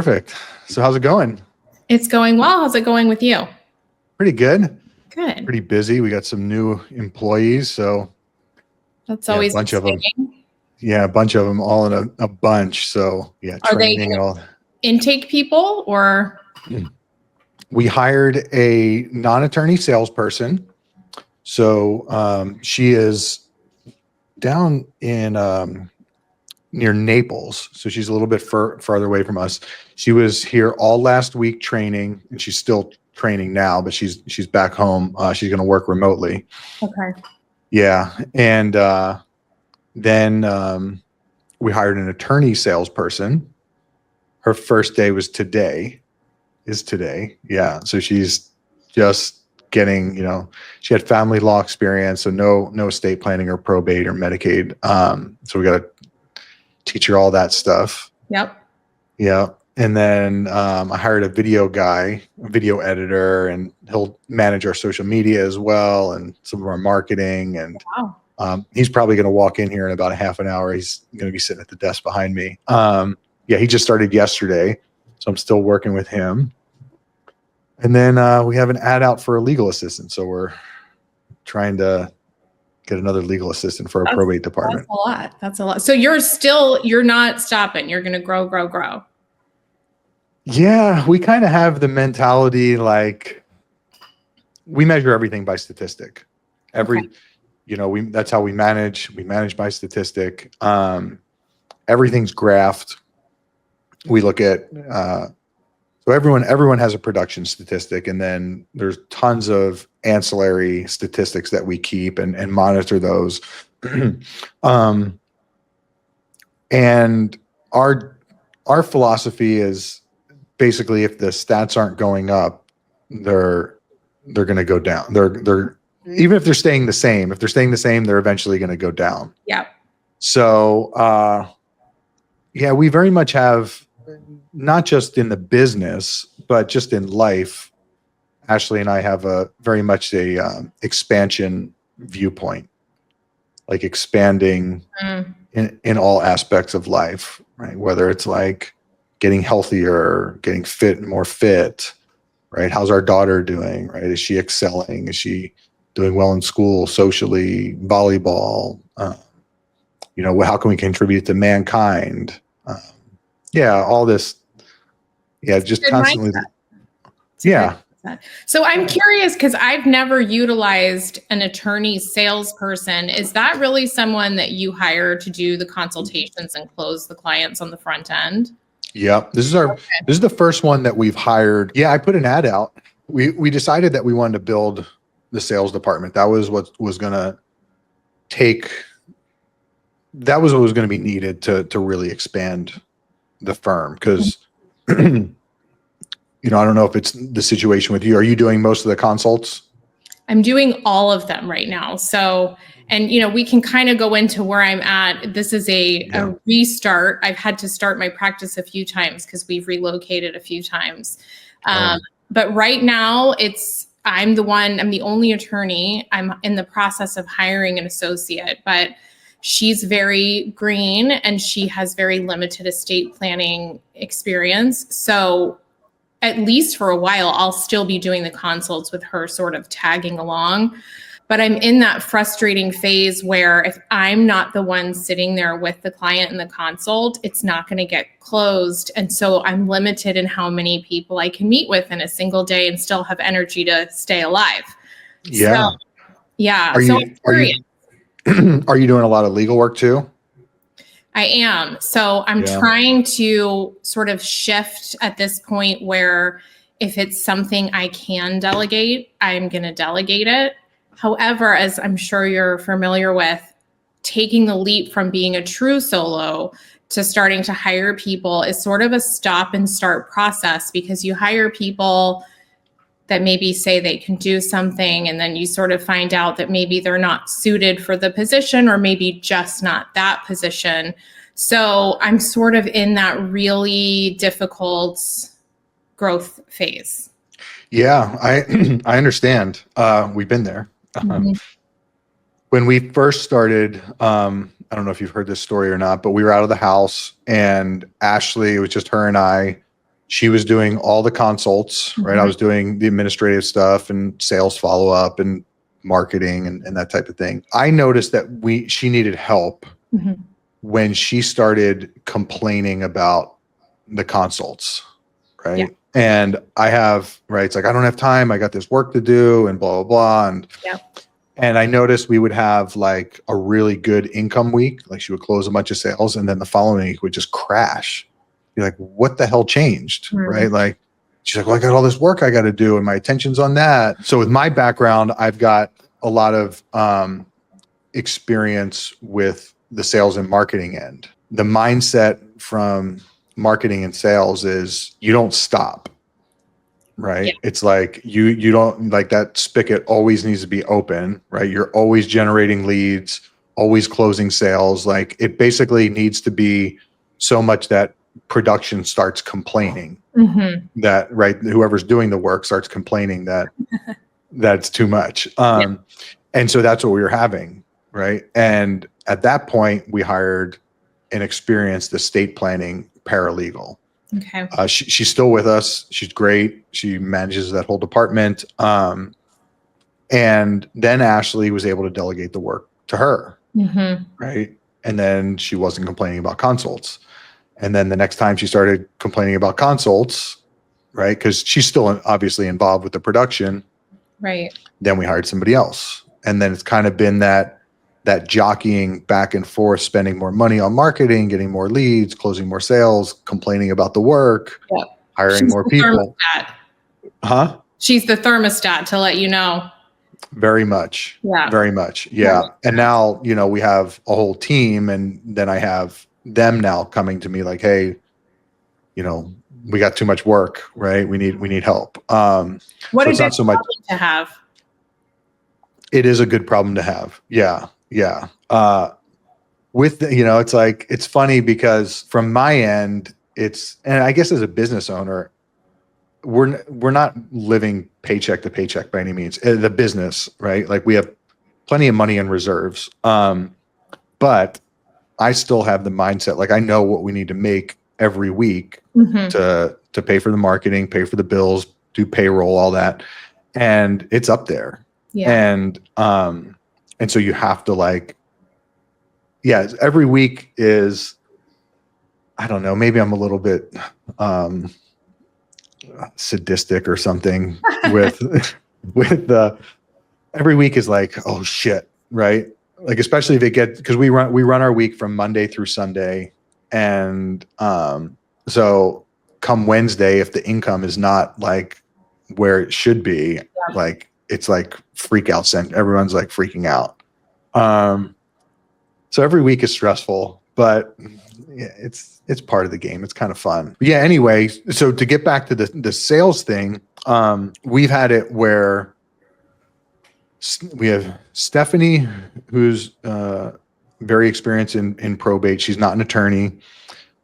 Perfect. So how's it going? It's going well. How's it going with you? Pretty good. Good. Pretty busy. We got some new employees, so That's always a bunch exciting. of them. Yeah, a bunch of them all in a bunch. So yeah, Are they training and all. intake people or? We hired a non-attorney salesperson. So she is down in near Naples. So she's a little bit farther away from us. She was here all last week training, and she's still training now, but she's back home. She's going to work remotely. Okay. Yeah. And then we hired an attorney salesperson. Her first day was today. Yeah. So she's just getting, she had family law experience, so no estate planning or probate or Medicaid. So we got to teach her all that stuff. Yep. Yeah. And then I hired a video editor, and he'll manage our social media as well and some of our marketing. And wow. He's probably going to walk in here in about a half an hour. He's going to be sitting at the desk behind me. Yeah, he just started yesterday, so I'm still working with him. And then we have an ad out for a legal assistant. So we're trying to get another legal assistant for our probate department. That's a lot. So you're not stopping. You're going to grow. Yeah, we kind of have the mentality like we measure everything by statistic. That's how we manage. We manage by statistic. Everything's graphed. We look at so everyone has a production statistic, and then there's tons of ancillary statistics that we keep and monitor those. And our philosophy is basically if the stats aren't going up, they're going to go down. They're even if they're staying the same. If they're staying the same, they're eventually going to go down. Yeah. So yeah, we very much have, not just in the business, but just in life, Ashley and I have very much a expansion viewpoint, like expanding in all aspects of life, right? Whether it's like getting healthier, getting more fit, right? How's our daughter doing, right? Is she excelling? Is she doing well in school, socially, volleyball? How can we contribute to mankind? Yeah, all this. Yeah, just constantly. Yeah. So I'm curious because I've never utilized an attorney salesperson. Is that really someone that you hire to do the consultations and close the clients on the front end? Yeah, this is the first one that we've hired. Yeah, I put an ad out. We decided that we wanted to build the sales department. That was what was going to be needed to really expand the firm. Because I don't know if it's the situation with you. Are you doing most of the consults? I'm doing all of them right now. So, and we can kind of go into where I'm at. This is a restart. I've had to start my practice a few times because we've relocated a few times. But right now I'm the only attorney. I'm in the process of hiring an associate, but she's very green and she has very limited estate planning experience. So at least for a while, I'll still be doing the consults with her sort of tagging along. But I'm in that frustrating phase where if I'm not the one sitting there with the client in the consult, it's not going to get closed. And so I'm limited in how many people I can meet with in a single day and still have energy to stay alive. Yeah. So, yeah. Are you doing a lot of legal work too? I am. So I'm trying to sort of shift at this point where if it's something I can delegate, I'm going to delegate it. However, as I'm sure you're familiar with, taking the leap from being a true solo to starting to hire people is sort of a stop and start process, because you hire people that maybe say they can do something, and then you sort of find out that maybe they're not suited for the position, or maybe just not that position. So I'm sort of in that really difficult growth phase. Yeah, I understand. We've been there. Mm-hmm. When we first started, I don't know if you've heard this story or not, but we were out of the house and Ashley, it was just her and I, She was doing all the consults, right? I was doing the administrative stuff and sales follow-up and marketing and that type of thing. I noticed that she needed help when she started complaining about the consults, right? Yeah. And it's like, I don't have time. I got this work to do and blah, blah, blah. And I noticed we would have like a really good income week. Like she would close a bunch of sales and then the following week would just crash. You're like, what the hell changed? Right? Like, she's like, well, I got all this work I got to do and my attention's on that. So with my background, I've got a lot of experience with the sales and marketing end. The mindset from marketing and sales is you don't stop, right? Yeah. It's like you don't, like, that spigot always needs to be open, right? You're always generating leads, always closing sales. Like, it basically needs to be so much that production starts complaining that, right, whoever's doing the work starts complaining that that's too much. And so that's what we were having, right? And at that point, we hired an experienced estate planning paralegal. Okay. She's still with us. She's great. She manages that whole department. And then Ashley was able to delegate the work to her, right? And then she wasn't complaining about consults. And then the next time she started complaining about consults, right, because she's still obviously involved with the production, right? Then we hired somebody else. And then it's kind of been that jockeying back and forth, spending more money on marketing, getting more leads, closing more sales, complaining about the work, hiring more people. Thermostat. She's the thermostat, to let you know. Very much. Yeah. Very much. Yeah. And now, we have a whole team, and then I have them now coming to me like, hey, we got too much work, right? We need help. What is not so much to have? It is a good problem to have. Yeah. Yeah. It's like, it's funny because from my end, and I guess as a business owner, we're not living paycheck to paycheck by any means. The business, right? Like, we have plenty of money in reserves. But I still have the mindset, like, I know what we need to make every week to pay for the marketing, pay for the bills, do payroll, all that. And it's up there. Yeah. And so you have to every week is, I don't know, maybe I'm a little bit sadistic or something with every week is like, oh shit, right? Like, especially if because we run our week from Monday through Sunday. And so come Wednesday, if the income is not like where it should be, like, it's like freak out. Everyone's like freaking out. So every week is stressful, but it's part of the game. It's kind of fun. But yeah. Anyway, so to get back to the sales thing, we've had it where we have Stephanie, who's very experienced in probate. She's not an attorney.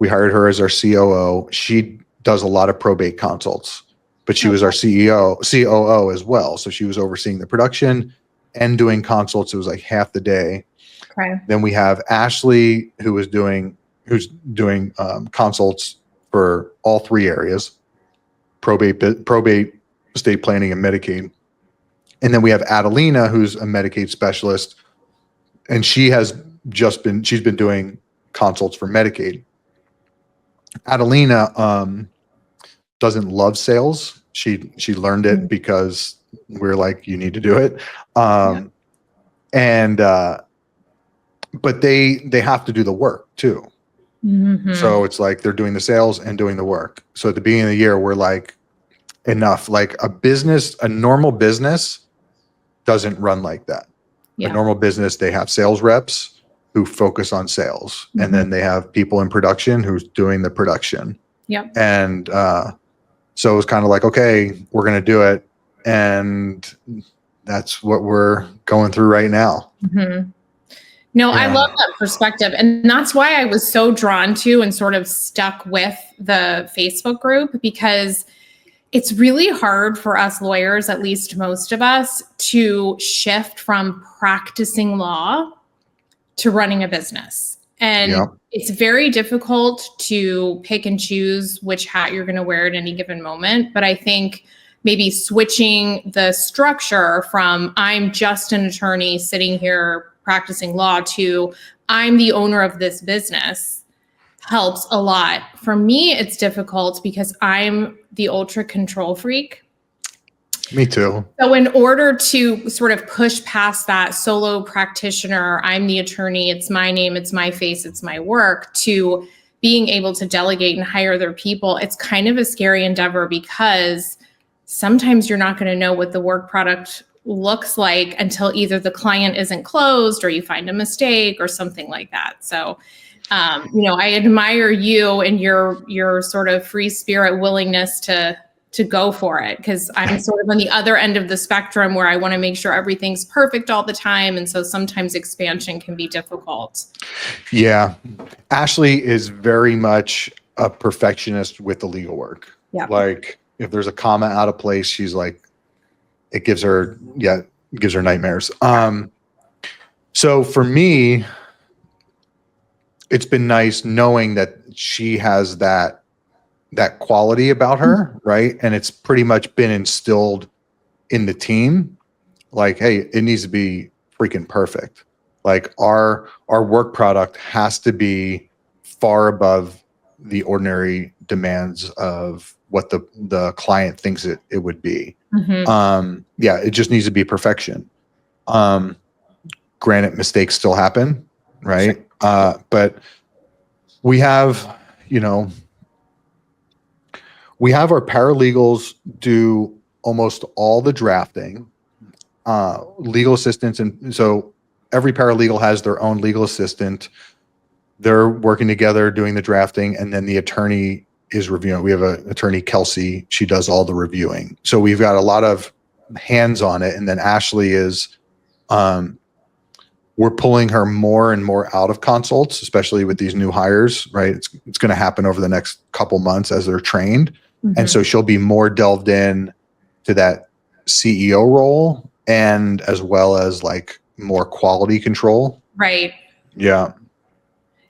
We hired her as our COO. She does a lot of probate consults, but she was our COO as well. So she was overseeing the production and doing consults. It was like half the day. Okay. Then we have Ashley, who's doing consults for all three areas: probate, estate planning, and Medicaid. And then we have Adelina, who's a Medicaid specialist, and she's been doing consults for Medicaid. Adelina doesn't love sales. She learned it because we're like, you need to do it. But they have to do the work too. So it's like they're doing the sales and doing the work. So at the beginning of the year, we're like, enough. Like, a normal business doesn't run like that. A normal business, they have sales reps who focus on sales, and then they have people in production who's doing the production. Yep. And so it was kind of like, okay, we're going to do it. And that's what we're going through right now. No, I love that perspective. And that's why I was so drawn to and sort of stuck with the Facebook group, because it's really hard for us lawyers, at least most of us, to shift from practicing law to running a business. And It's very difficult to pick and choose which hat you're going to wear at any given moment. But I think maybe switching the structure from I'm just an attorney sitting here practicing law to I'm the owner of this business helps a lot. For me, it's difficult because I'm the ultra control freak. Me too. So in order to sort of push past that solo practitioner, I'm the attorney, it's my name, it's my face, it's my work, to being able to delegate and hire other people, it's kind of a scary endeavor because sometimes you're not going to know what the work product looks like until either the client isn't closed or you find a mistake or something like that. So, I admire you and your sort of free spirit willingness to go for it, because I'm sort of on the other end of the spectrum where I want to make sure everything's perfect all the time. And so sometimes expansion can be difficult. Yeah. Ashley is very much a perfectionist with the legal work. Yeah. Like if there's a comma out of place, she's like, it gives her nightmares. So for me, it's been nice knowing that she has that quality about her, right? And it's pretty much been instilled in the team. Like, hey, it needs to be freaking perfect. Like our work product has to be far above the ordinary demands of what the client thinks it would be. Mm-hmm. It just needs to be perfection. Granted, mistakes still happen, right? Sure. But we have, we have our paralegals do almost all the drafting, legal assistants. And so every paralegal has their own legal assistant. They're working together doing the drafting, and then the attorney is reviewing. We have an attorney, Kelsey. She does all the reviewing. So we've got a lot of hands on it. And then Ashley is, we're pulling her more and more out of consults, especially with these new hires, right? It's going to happen over the next couple months as they're trained. Mm-hmm. And so she'll be more delved in to that CEO role, and as well as like more quality control. Right. Yeah.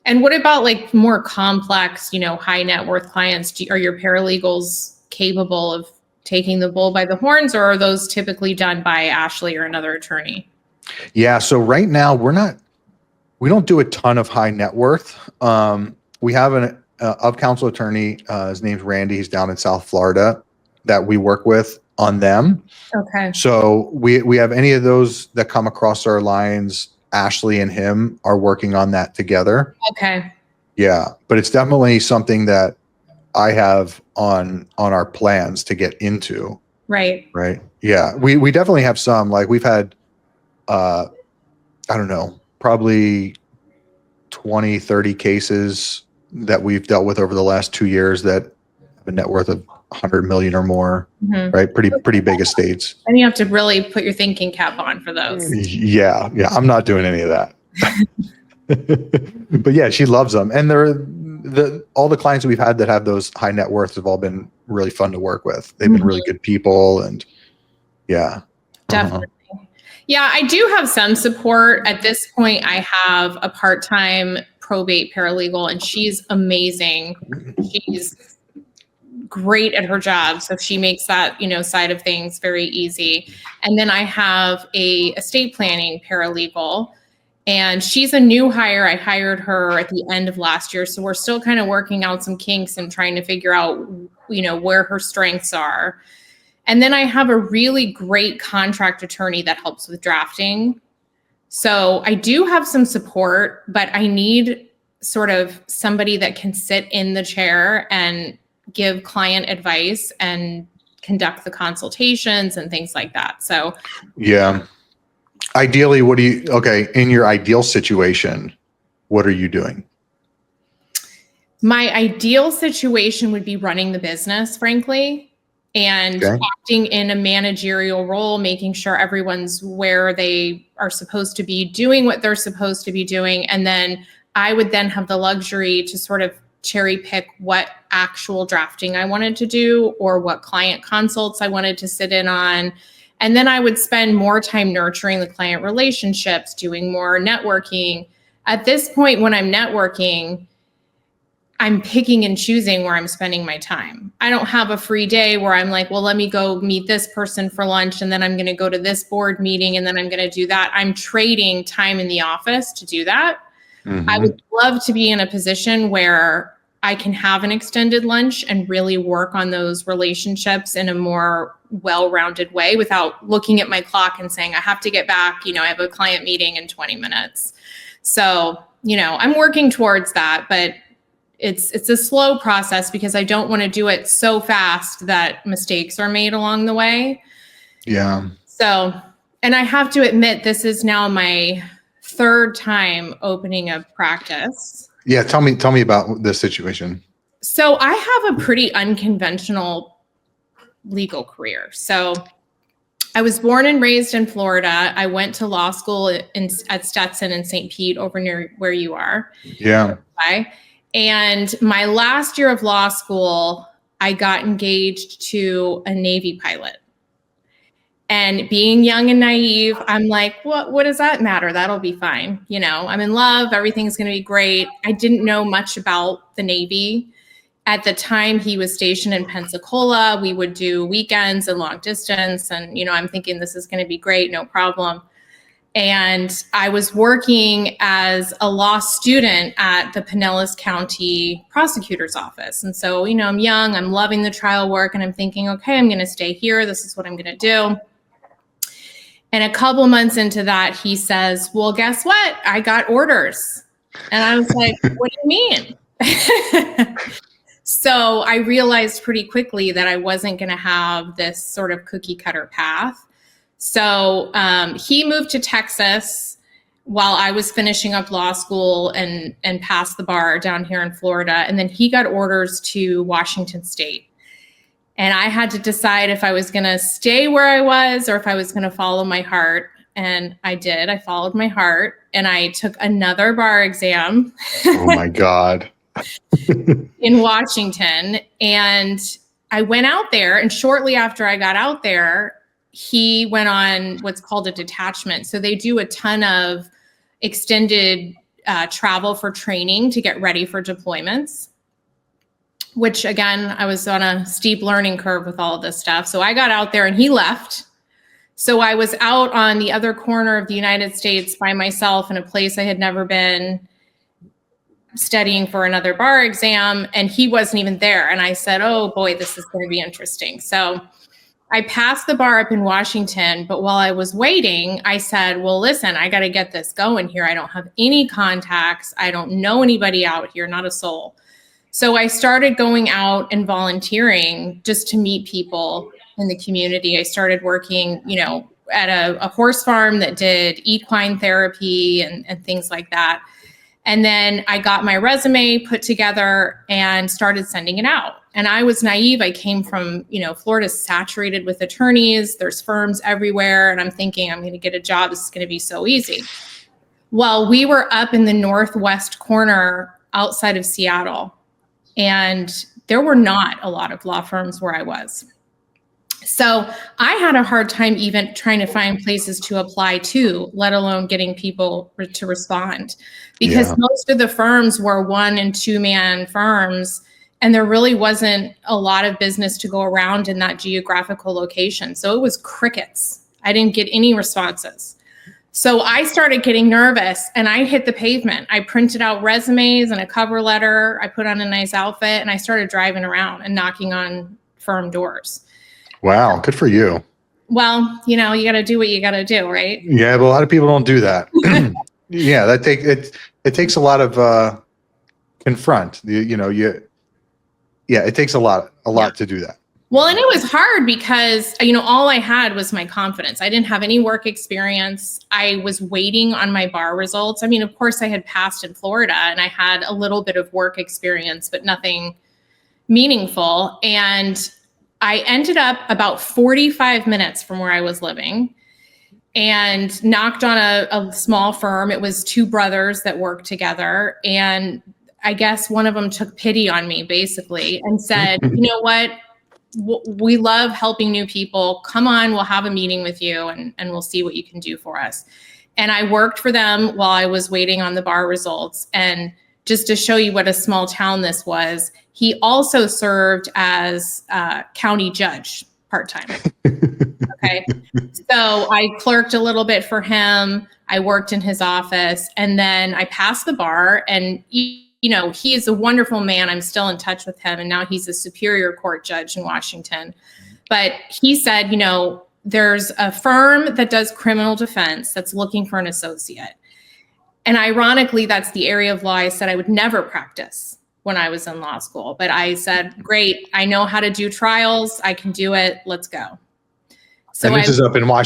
And what about like more complex, high net worth clients? Are your paralegals capable of taking the bull by the horns, or are those typically done by Ashley or another attorney? Yeah. So right now we don't do a ton of high net worth. We have an of counsel attorney. His name's Randy. He's down in South Florida that we work with on them. Okay. So we have any of those that come across our lines. Ashley and him are working on that together. Okay. Yeah. But it's definitely something that I have on our plans to get into. Right. Right. Yeah. We definitely have some, like we've had, I don't know, probably 20, 30 cases that we've dealt with over the last 2 years that have a net worth of 100 million or more, mm-hmm. right? Pretty big estates. And you have to really put your thinking cap on for those. Yeah. I'm not doing any of that. But yeah, she loves them. And all the clients that we've had that have those high net worths have all been really fun to work with. They've been really good people, and yeah. Definitely. Yeah, I do have some support. At this point, I have a part-time probate paralegal, and she's amazing. She's great at her job. So she makes that, side of things very easy. And then I have a estate planning paralegal, and she's a new hire. I hired her at the end of last year. So we're still kind of working out some kinks and trying to figure out, where her strengths are. And then I have a really great contract attorney that helps with drafting. So I do have some support, but I need sort of somebody that can sit in the chair and give client advice and conduct the consultations and things like that. So yeah. Ideally, in your ideal situation, what are you doing? My ideal situation would be running the business, frankly. And acting in a managerial role, making sure everyone's where they are supposed to be, doing what they're supposed to be doing. And then I would then have the luxury to sort of cherry pick what actual drafting I wanted to do or what client consults I wanted to sit in on. And then I would spend more time nurturing the client relationships, doing more networking. At this point, when I'm networking, I'm picking and choosing where I'm spending my time. I don't have a free day where I'm like, well, let me go meet this person for lunch, and then I'm going to go to this board meeting, and then I'm going to do that. I'm trading time in the office to do that. I would love to be in a position where I can have an extended lunch and really work on those relationships in a more well-rounded way without looking at my clock and saying, I have to get back, I have a client meeting in 20 minutes. So, I'm working towards that, but it's a slow process because I don't want to do it so fast that mistakes are made along the way. Yeah. So, and I have to admit, this is now my third time opening a practice. Yeah. Tell me about this situation. So I have a pretty unconventional legal career. So I was born and raised in Florida. I went to law school at Stetson in St. Pete, over near where you are. Yeah. And my last year of law school, I got engaged to a Navy pilot. And being young and naive, I'm like, what does that matter? That'll be fine. I'm in love. Everything's going to be great. I didn't know much about the Navy. At the time, he was stationed in Pensacola. We would do weekends and long distance. And, I'm thinking this is going to be great. No problem. And I was working as a law student at the Pinellas County Prosecutor's Office. And so, I'm young, I'm loving the trial work, and I'm thinking, okay, I'm going to stay here. This is what I'm going to do. And a couple months into that, he says, well, guess what? I got orders. And I was like, what do you mean? So I realized pretty quickly that I wasn't going to have this sort of cookie cutter path. So he moved to Texas while I was finishing up law school and passed the bar down here in Florida. And then he got orders to Washington State. And I had to decide if I was going to stay where I was or if I was going to follow my heart. And I did. I followed my heart, and I took another bar exam. Oh my God. In Washington. And I went out there, and shortly after I got out there, he went on what's called a detachment. So they do a ton of extended travel for training to get ready for deployments, which again, I was on a steep learning curve with all of this stuff. So I got out there and he left. So I was out on the other corner of the United States by myself in a place I had never been, studying for another bar exam, and he wasn't even there. And I said, oh boy, this is going to be interesting. So I passed the bar up in Washington, but while I was waiting, I said, well, listen, I got to get this going here. I don't have any contacts. I don't know anybody out here, not a soul. So I started going out and volunteering just to meet people in the community. I started working, at a horse farm that did equine therapy and things like that. And then I got my resume put together and started sending it out. And I was naive. I came from, Florida's saturated with attorneys. There's firms everywhere. And I'm thinking I'm going to get a job. This is going to be so easy. Well, we were up in the northwest corner outside of Seattle, and there were not a lot of law firms where I was. So I had a hard time even trying to find places to apply to, let alone getting people to respond, because most of the firms were 1- and 2-man firms, and there really wasn't a lot of business to go around in that geographical location. So it was crickets. I didn't get any responses. So I started getting nervous, and I hit the pavement. I printed out resumes and a cover letter. I put on a nice outfit, and I started driving around and knocking on firm doors. Wow. Good for you. Well, you got to do what you got to do, right? Yeah. But a lot of people don't do that. Yeah. It takes a lot of, confront it takes a lot to do that. Well, and it was hard because, all I had was my confidence. I didn't have any work experience. I was waiting on my bar results. I mean, of course I had passed in Florida and I had a little bit of work experience, but nothing meaningful. And I ended up about 45 minutes from where I was living and knocked on a small firm. It was 2 brothers that worked together. And I guess one of them took pity on me, basically, and said, you know what? We love helping new people. Come on, we'll have a meeting with you and we'll see what you can do for us. And I worked for them while I was waiting on the bar results. And just to show you what a small town this was, he also served as county judge part-time. Okay. So I clerked a little bit for him. I worked in his office, and then I passed the bar, and he is a wonderful man. I'm still in touch with him, and now he's a Superior Court judge in Washington. But he said, there's a firm that does criminal defense that's looking for an associate. And ironically, that's the area of law I said I would never practice when I was in law school. But I said, great, I know how to do trials. I can do it. Let's go. So and this is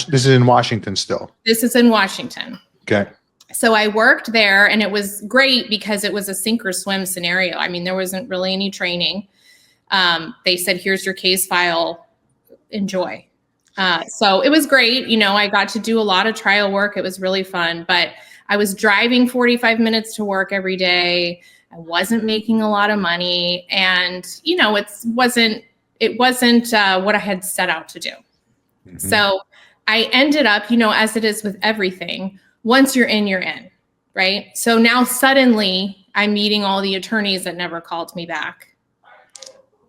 this is in Washington still. This is in Washington. Okay. So I worked there, and it was great because it was a sink or swim scenario. I mean, there wasn't really any training. They said, here's your case file, enjoy. So it was great. I got to do a lot of trial work. It was really fun, but I was driving 45 minutes to work every day. I wasn't making a lot of money, and it wasn't what I had set out to do. Mm-hmm. So I ended up, as it is with everything, once you're in, right? So now suddenly I'm meeting all the attorneys that never called me back.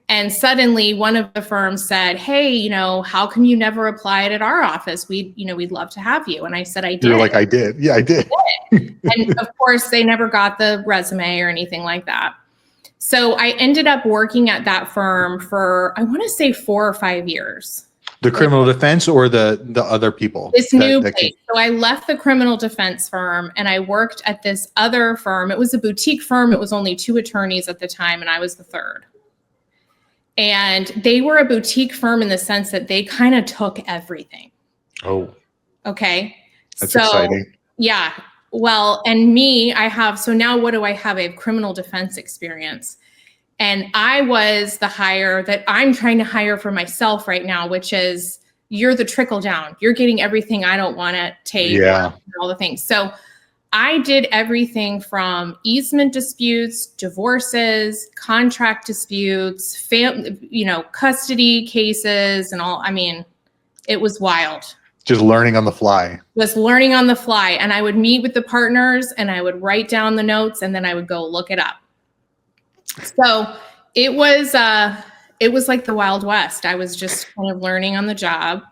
And suddenly one of the firms said, hey, how come you never applied at our office? We'd love to have you. And I said, I did. You're like, I did. Yeah, I did. And of course they never got the resume or anything like that. So I ended up working at that firm for, I want to say 4 or 5 years. The criminal defense or the other people? This new place. So I left the criminal defense firm and I worked at this other firm. It was a boutique firm. It was only 2 attorneys at the time, and I was the 3rd. And they were a boutique firm in the sense that they kind of took everything. Oh. Okay. That's exciting. Yeah. Well, and me, so now what do I have? I have criminal defense experience. And I was the hire that I'm trying to hire for myself right now, which is you're the trickle down. You're getting everything I don't want to take. Yeah. All the things. So I did everything from easement disputes, divorces, contract disputes, custody cases, and all. I mean, it was wild. Just learning on the fly. And I would meet with the partners and I would write down the notes and then I would go look it up. So it was like the Wild West. I was just kind of learning on the job.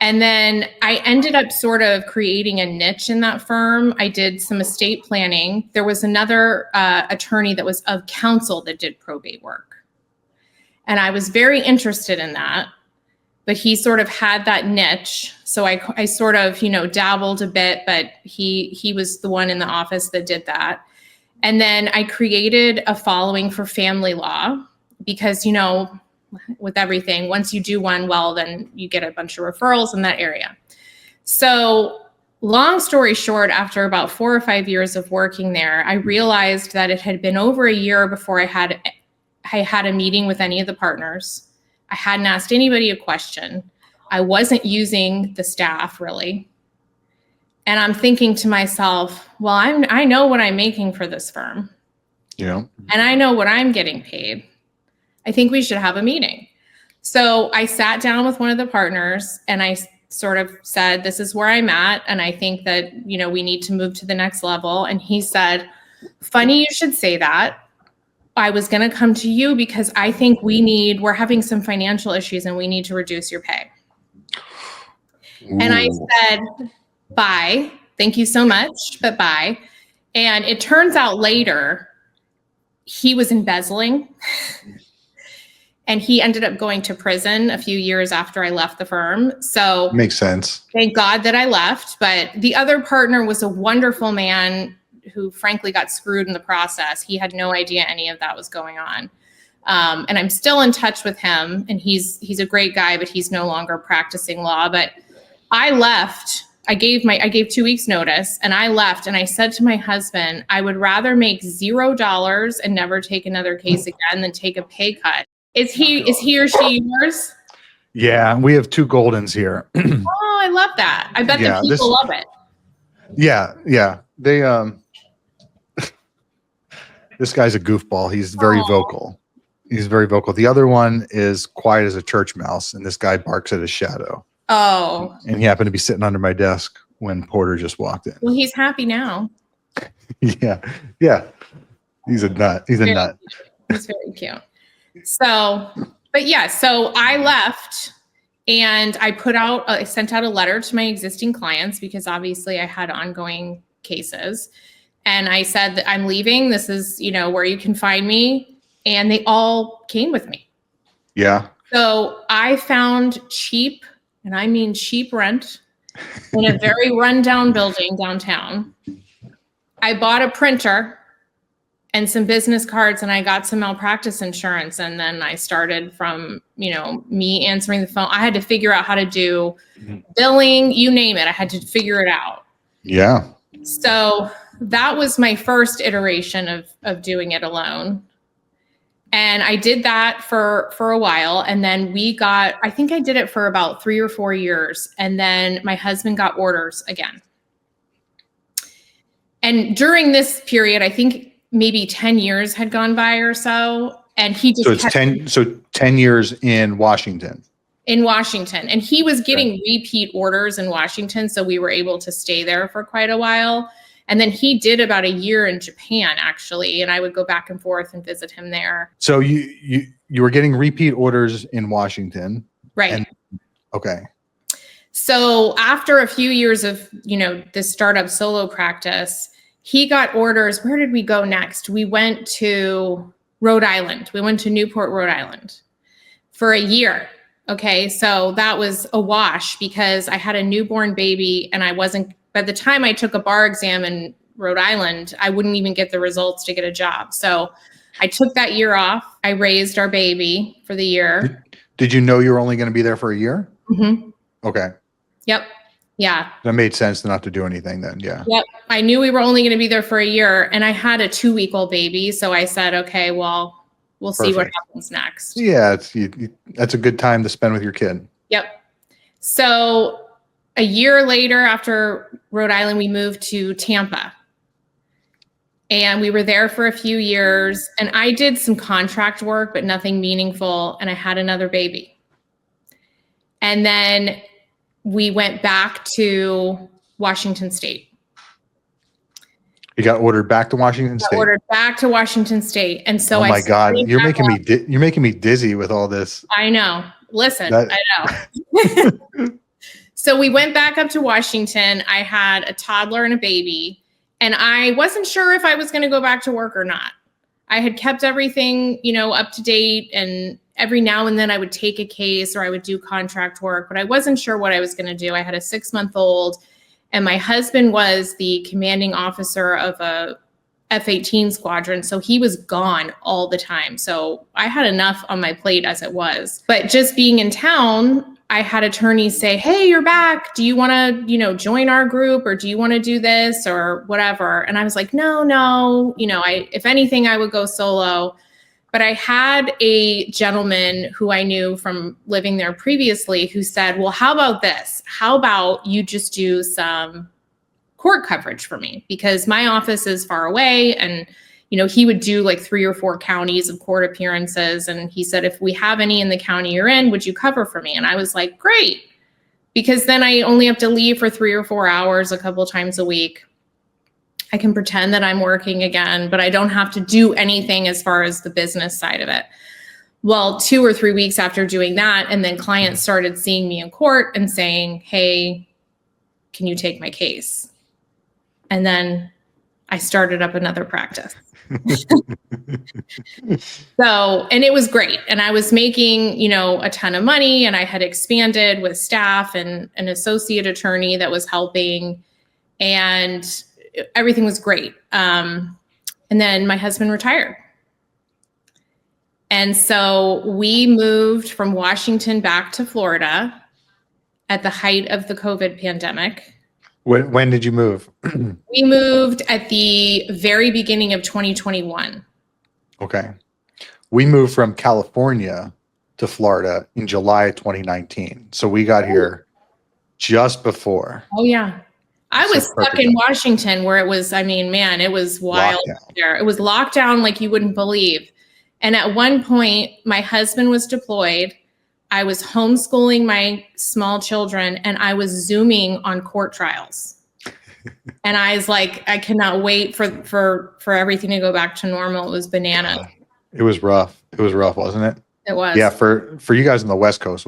And then I ended up sort of creating a niche in that firm. I did some estate planning. There was another attorney that was of counsel that did probate work. And I was very interested in that, but he sort of had that niche. So I sort of, dabbled a bit, but he was the one in the office that did that. And then I created a following for family law because, with everything, once you do one well, then you get a bunch of referrals in that area. So long story short, after about 4 or 5 years of working there, I realized that it had been over a year before I had a meeting with any of the partners. I hadn't asked anybody a question. I wasn't using the staff really. And I'm thinking to myself, well, I know what I'm making for this firm. Yeah. And I know what I'm getting paid. I think we should have a meeting. So I sat down with one of the partners and I sort of said, this is where I'm at. And I think that, we need to move to the next level. And he said, funny you should say that. I was going to come to you because I think we're having some financial issues and we need to reduce your pay. Ooh. And I said, bye. Thank you so much, but bye. And it turns out later he was embezzling. And he ended up going to prison a few years after I left the firm. So makes sense. Thank God that I left. But the other partner was a wonderful man who frankly got screwed in the process. He had no idea any of that was going on. And I'm still in touch with him. And he's a great guy, but he's no longer practicing law. But I left. I gave 2 weeks notice and I left. And I said to my husband, I would rather make $0 and never take another case again than take a pay cut. Is he or she yours? Yeah, we have 2 Goldens here. Oh, I love that. I bet the people love it. Yeah. They this guy's a goofball. He's very vocal. The other one is quiet as a church mouse, and this guy barks at his shadow. Oh. And he happened to be sitting under my desk when Porter just walked in. Well, he's happy now. Yeah. He's a nut. He's a Very nut. cute. He's very cute. So, but yeah, so I left and I sent out a letter to my existing clients because obviously I had ongoing cases. And I said that I'm leaving. This is, where you can find me. And they all came with me. Yeah. So I found cheap, and I mean cheap rent in a very rundown building downtown. I bought a printer and some business cards, and I got some malpractice insurance. And then I started from, me answering the phone. I had to figure out how to do billing, you name it. I had to figure it out. Yeah. So that was my first iteration of doing it alone. And I did that for a while. And then I think I did it for about 3 or 4 years. And then my husband got orders again. And during this period, I think maybe 10 years had gone by or so. And he just So it's 10 years in Washington. In Washington. And he was getting repeat orders in Washington. So we were able to stay there for quite a while. And then he did about a year in Japan, actually. And I would go back and forth and visit him there. So you were getting repeat orders in Washington. Right. Okay. So after a few years of, this startup solo practice, he got orders. Where did we go next? We went to Rhode Island. We went to Newport, Rhode Island for a year. Okay. So that was a wash because I had a newborn baby and by the time I took a bar exam in Rhode Island, I wouldn't even get the results to get a job. So I took that year off. I raised our baby for the year. Did you know you were only going to be there for a year? Mm-hmm. Okay. Yep. Yeah. That made sense not to do anything then. Yeah. Yep. I knew we were only going to be there for a year, and I had a 2-week-old baby. So I said, okay, well, we'll see what happens next. Yeah. That's a good time to spend with your kid. Yep. So a year later, after Rhode Island, we moved to Tampa. And we were there for a few years. And I did some contract work, but nothing meaningful. And I had another baby. And then we went back to Washington State. You got ordered back to Washington State. Ordered back to Washington State. And so oh my God, you're making me dizzy with all this. I know. Listen, I know. So we went back up to Washington. I had a toddler and a baby, and I wasn't sure if I was going to go back to work or not. I had kept everything, up to date, and every now and then I would take a case or I would do contract work, but I wasn't sure what I was going to do. I had a 6-month-old, and my husband was the commanding officer of a F-18 squadron. So he was gone all the time. So I had enough on my plate as it was. But just being in town, I had attorneys say, hey, you're back. Do you want to, join our group, or do you want to do this or whatever? And I was like, no, if anything, I would go solo. But I had a gentleman who I knew from living there previously who said, well, how about this? How about you just do some court coverage for me? Because my office is far away, and he would do like 3 or 4 counties of court appearances. And he said, if we have any in the county you're in, would you cover for me? And I was like, great. Because then I only have to leave for 3 or 4 hours a couple times a week. I can pretend that I'm working again, but I don't have to do anything as far as the business side of it. Well, 2 or 3 weeks after doing that, and then clients started seeing me in court and saying, hey, can you take my case? And then I started up another practice. So, and it was great. And I was making, a ton of money, and I had expanded with staff and an associate attorney that was helping, and everything was great. And then my husband retired. And so we moved from Washington back to Florida at the height of the COVID pandemic. When did you move? We moved at the very beginning of 2021. Okay. We moved from California to Florida in July 2019. So we got here just before. Oh, yeah. I was stuck in Washington where it was, it was wild there. It was locked down like you wouldn't believe. And at one point, my husband was deployed. I was homeschooling my small children, and I was Zooming on court trials. And I was like, I cannot wait for everything to go back to normal. It was bananas. God, it was rough. It was rough, wasn't it? It was. Yeah, for you guys on the West Coast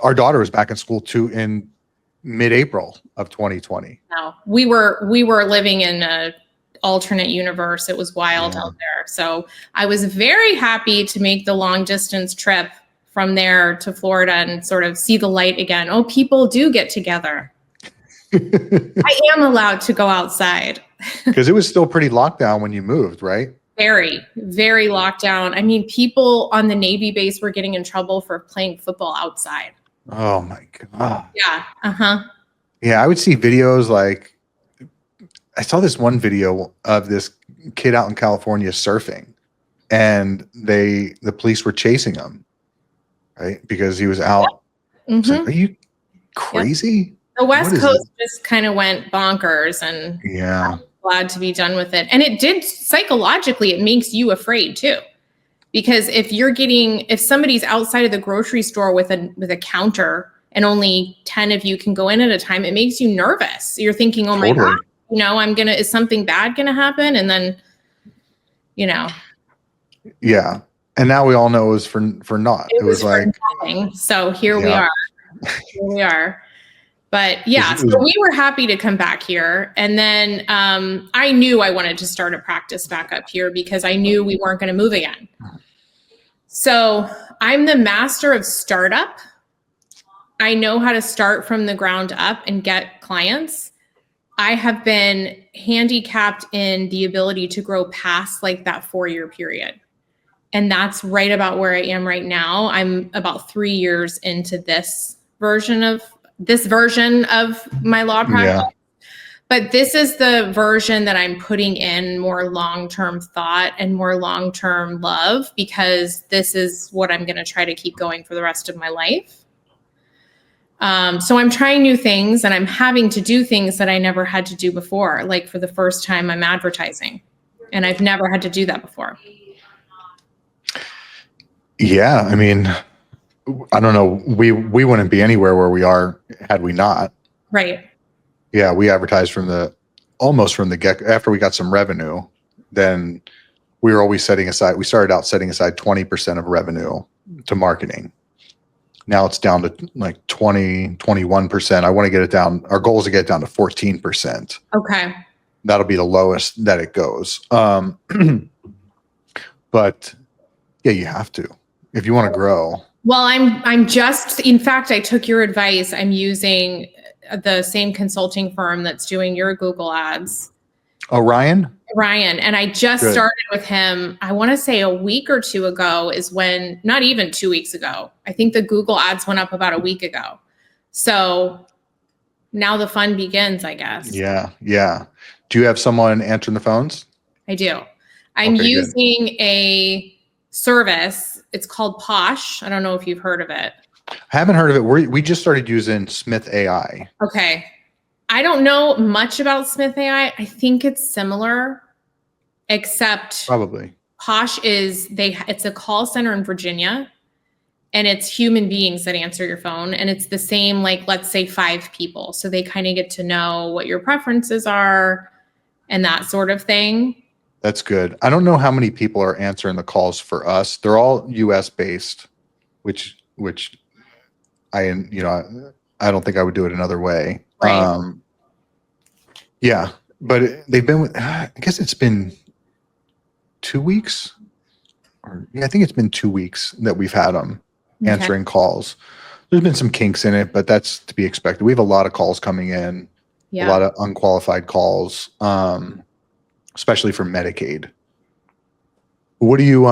our daughter was back in school too in mid-April of 2020. No, we were living in a alternate universe. It was wild Yeah. out there. So I was very happy to make the long distance trip from there to Florida and sort of see the light again. Oh, people do get together. I am allowed to go outside. Because it was still pretty locked down when you moved, right? Very, very locked down. I mean, people on the Navy base were getting in trouble for playing football outside. Oh my God. Yeah. Uh-huh. Yeah, I would see videos like I saw this one video of this kid out in California surfing, and the police were chasing him, right? Because he was out. Mm-hmm. It's like, are you crazy? The West Coast just kind of went bonkers, and yeah, I'm glad to be done with it. And it did psychologically, it makes you afraid too. Because if somebody's outside of the grocery store with a counter and only 10 of you can go in at a time, it makes you nervous. You're thinking, oh my God, is something bad going to happen? And then, Yeah. And now we all know it was for naught. It was like, nothing. So here we are. Here we are. But yeah, so we were happy to come back here. And then I knew I wanted to start a practice back up here because I knew we weren't going to move again. So I'm the master of startup. I know how to start from the ground up and get clients. I have been handicapped in the ability to grow past like that 4-year period. And that's right about where I am right now. I'm about 3 years into this version of my law practice. Yeah. But this is the version that I'm putting in more long-term thought and more long-term love, because this is what I'm going to try to keep going for the rest of my life. So I'm trying new things, and I'm having to do things that I never had to do before. Like for the first time, I'm advertising, and I've never had to do that before. Yeah. I mean, I don't know. We wouldn't be anywhere where we are had we not. Right. Yeah. We advertised almost from the get after we got some revenue. Then we were always we started out setting aside 20% of revenue to marketing. Now it's down to like 21%. I want to get it down. Our goal is to get it down to 14%. Okay. That'll be the lowest that it goes. But yeah, you have to, if you want to grow. Well, in fact, I took your advice. I'm using the same consulting firm that's doing your Google ads. Oh, Ryan. And I just started with him. I want to say a week or two ago is when, not even 2 weeks ago. I think the Google ads went up about a week ago. So now the fun begins, I guess. Yeah. Yeah. Do you have someone answering the phones? I do. I'm using a service. It's called Posh. I don't know if you've heard of it. I haven't heard of it. We just started using Smith AI. Okay. I don't know much about Smith AI. I think it's similar, except probably Posh it's a call center in Virginia, and it's human beings that answer your phone. And it's the same, like, let's say 5 people. So they kind of get to know what your preferences are and that sort of thing. That's good. I don't know how many people are answering the calls for us. They're all US based, which I don't think I would do it another way. Right. Yeah, but they've been I guess it's been 2 weeks, I think it's been 2 weeks that we've had them answering calls. There's been some kinks in it, but that's to be expected. We have a lot of calls coming in, a lot of unqualified calls, especially for Medicaid. What are you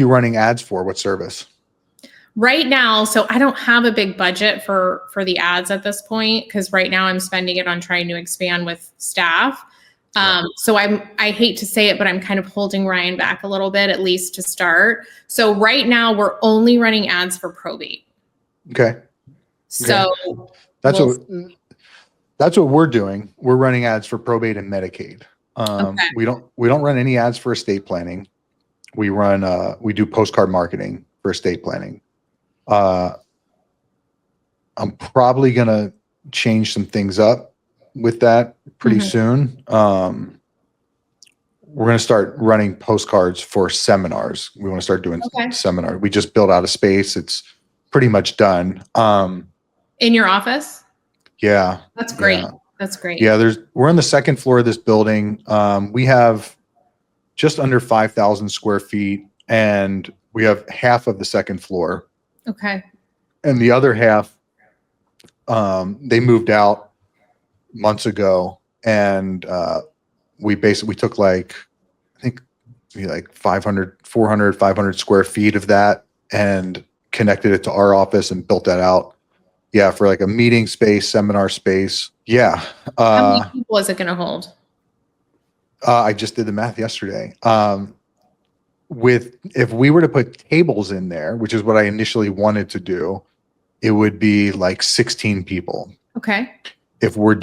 running ads for? What service? Right now, so I don't have a big budget for the ads at this point, because right now I'm spending it on trying to expand with staff. So I hate to say it, but I'm kind of holding Ryan back a little bit, at least to start. So right now we're only running ads for probate. Okay. So that's what we're doing. We're running ads for probate and Medicaid. We don't run any ads for estate planning. We do postcard marketing for estate planning. I'm probably gonna change some things up with that pretty soon. We're going to start running postcards for seminars. We want to start doing seminars. We just built out a space. It's pretty much done. In your office? Yeah. That's great. Yeah. That's great. Yeah, we're on the second floor of this building. We have just under 5,000 square feet, and we have half of the second floor. Okay. And the other half, they moved out months ago, and we took like, I think like 500 square feet of that and connected it to our office and built that out. Yeah, for like a meeting space, seminar space. Yeah. How many people is it going to hold? I just did the math yesterday. If we were to put tables in there, which is what I initially wanted to do, it would be like 16 people. Okay. If we're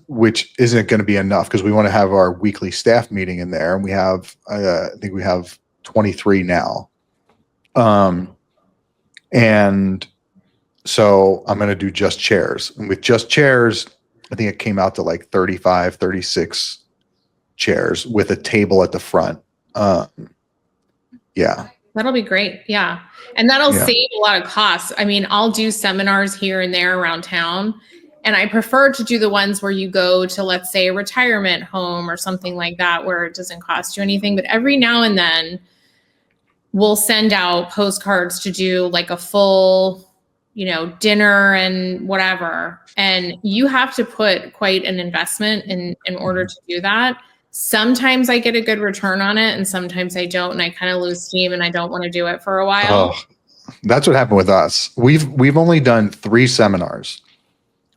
which isn't going to be enough because we want to have our weekly staff meeting in there, and we have, I think we have 23 now. And so I'm going to do just chairs. And with just chairs, I think it came out to like 35, 36 chairs with a table at the front. Yeah. That'll be great. Yeah. And that'll save a lot of costs. I mean, I'll do seminars here and there around town, and I prefer to do the ones where you go to, let's say, a retirement home or something like that, where it doesn't cost you anything. But every now and then we'll send out postcards to do like a full, dinner and whatever. And you have to put quite an investment in order to do that. Sometimes I get a good return on it, and sometimes I don't, and I kind of lose steam and I don't want to do it for a while. Oh, that's what happened with us. We've only done 3 seminars.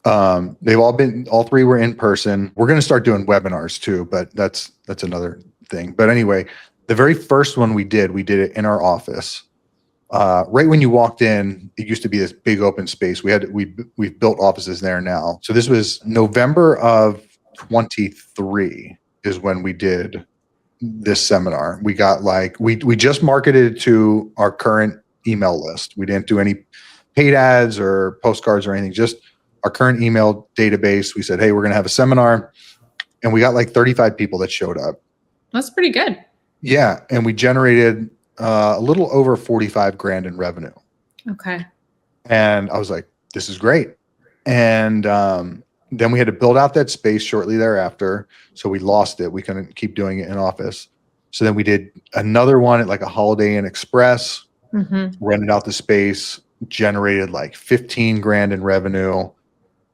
All 3 were in person. We're going to start doing webinars too, but that's another thing. But anyway, the very first one we did it in our office. Right when you walked in, it used to be this big open space. We've built offices there now. So this was November of 23 is when we did this seminar. We got we just marketed to our current email list. We didn't do any paid ads or postcards or anything, just our current email database. We said, hey, we're going to have a seminar. And we got like 35 people that showed up. That's pretty good. Yeah. And we generated a little over 45 grand in revenue. Okay. And I was like, this is great. And then we had to build out that space shortly thereafter. So we lost it. We couldn't keep doing it in office. So then we did another one at like a Holiday Inn Express, rented out the space, generated like 15 grand in revenue.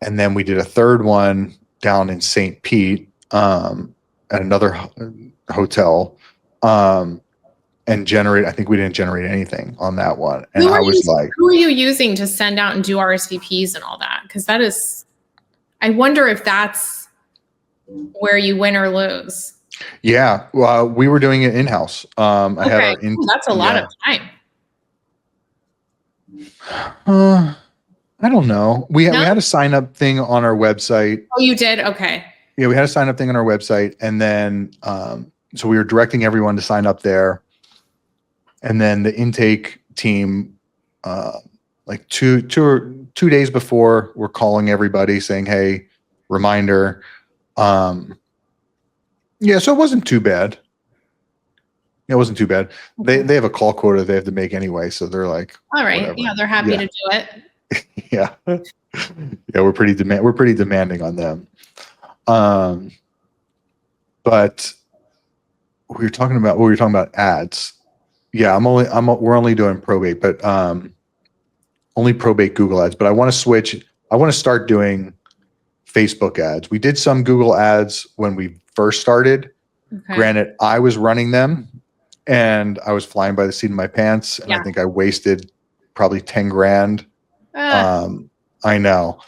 And then we did a third one down in St. Pete at another hotel. And I think we didn't generate anything on that one. And I was like, who are you using to send out and do RSVPs and all that? Because I wonder if that's where you win or lose. Yeah. Well, we were doing it in-house. I had that's a lot of time. I don't know. We had a sign up thing on our website. Oh, you did? Okay. Yeah, we had a sign up thing on our website, and then so we were directing everyone to sign up there. And then the intake team, like two days before, we're calling everybody saying, "Hey, reminder." Yeah, so it wasn't too bad. It wasn't too bad. They have a call quota they have to make anyway, so they're like, all right, whatever. Yeah, they're happy to do it. Yeah, yeah, we're pretty demanding on them. But we were talking about ads. Yeah, we're only doing probate, but only probate Google ads. But I want to switch. I want to start doing Facebook ads. We did some Google ads when we first started. Okay. Granted, I was running them and I was flying by the seat of my pants, and I think I wasted probably 10 grand. I know.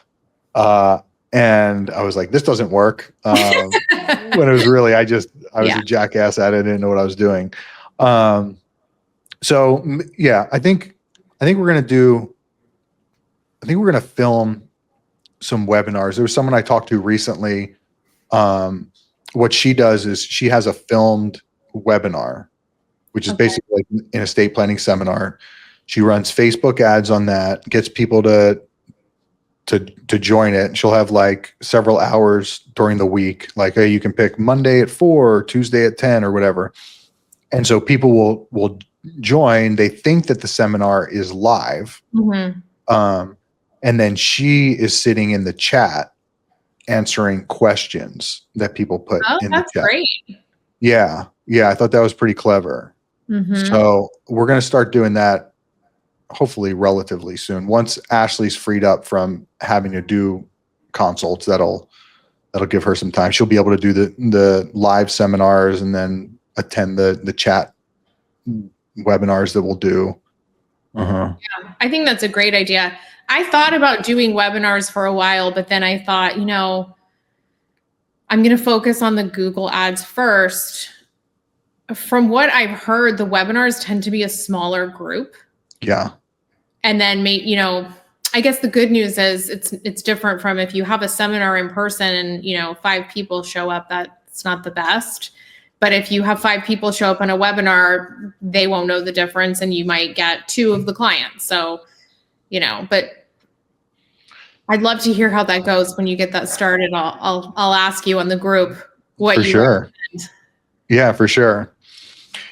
And I was like, this doesn't work. When it was really, I was a jackass at it. I didn't know what I was doing. So yeah, I think we're going to film some webinars. There was someone I talked to recently. What she does is she has a filmed webinar, which is basically like an estate planning seminar. She runs Facebook ads on that, gets people to to join it. She'll have like several hours during the week, like, hey, you can pick Monday at 4 or Tuesday at 10 or whatever. And so people will join. They think that the seminar is live. Mm-hmm. And then she is sitting in the chat answering questions that people put in the chat. That's great. Yeah. Yeah. I thought that was pretty clever. Mm-hmm. So we're going to start doing that hopefully relatively soon. Once Ashley's freed up from having to do consults, that'll give her some time. She'll be able to do the live seminars and then attend the chat webinars that we'll do. Yeah, I think that's a great idea. I thought about doing webinars for a while, but then I thought, I'm going to focus on the Google ads first. From what I've heard, the webinars tend to be a smaller group. Yeah. And then I guess the good news is it's different from if you have a seminar in person and 5 people show up, that's not the best. But if you have 5 people show up on a webinar, they won't know the difference and you might get 2 of the clients. So, but I'd love to hear how that goes when you get that started. I'll ask you on the group what you recommend. Yeah, for sure.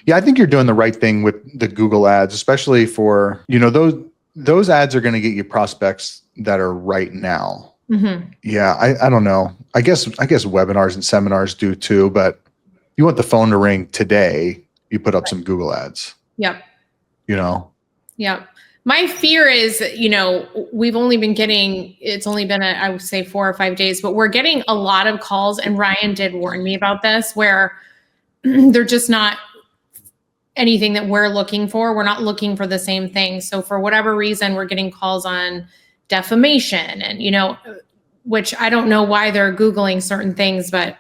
Yeah, I think you're doing the right thing with the Google ads, especially for, those ads are going to get you prospects that are right now. Mm-hmm. Yeah, I don't know. I guess webinars and seminars do too, but you want the phone to ring today, you put up some Google ads. Yep. Yep. My fear is, we've only been getting, it's only been, I would say 4 or 5 days, but we're getting a lot of calls. And Ryan did warn me about this, where they're just not anything that we're looking for. We're not looking for the same thing. So for whatever reason, we're getting calls on defamation and, which I don't know why they're Googling certain things, but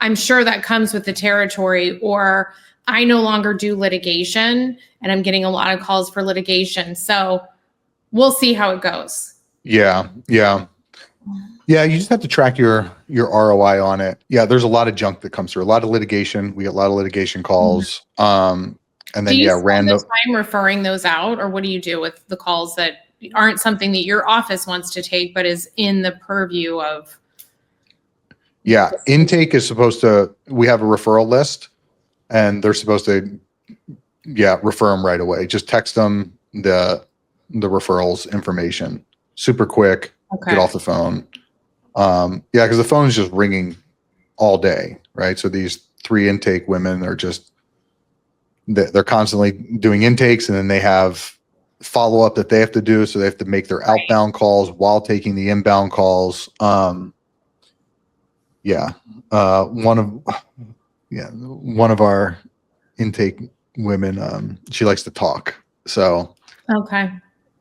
I'm sure that comes with the territory. Or I no longer do litigation and I'm getting a lot of calls for litigation. So we'll see how it goes. Yeah. Yeah. Yeah. You just have to track your ROI on it. Yeah. There's a lot of junk that comes through, a lot of litigation. We get a lot of litigation calls. And then, do you spend random the time referring those out, or what do you do with the calls that aren't something that your office wants to take, but is in the purview of? Yeah. Intake is supposed to, we have a referral list and they're supposed to, refer them right away. Just text them the referrals information, super quick, get off the phone. Because the phone is just ringing all day, right? So these 3 intake women are just, they're constantly doing intakes, and then they have follow-up that they have to do. So they have to make their outbound calls while taking the inbound calls. One of our intake women, she likes to talk. So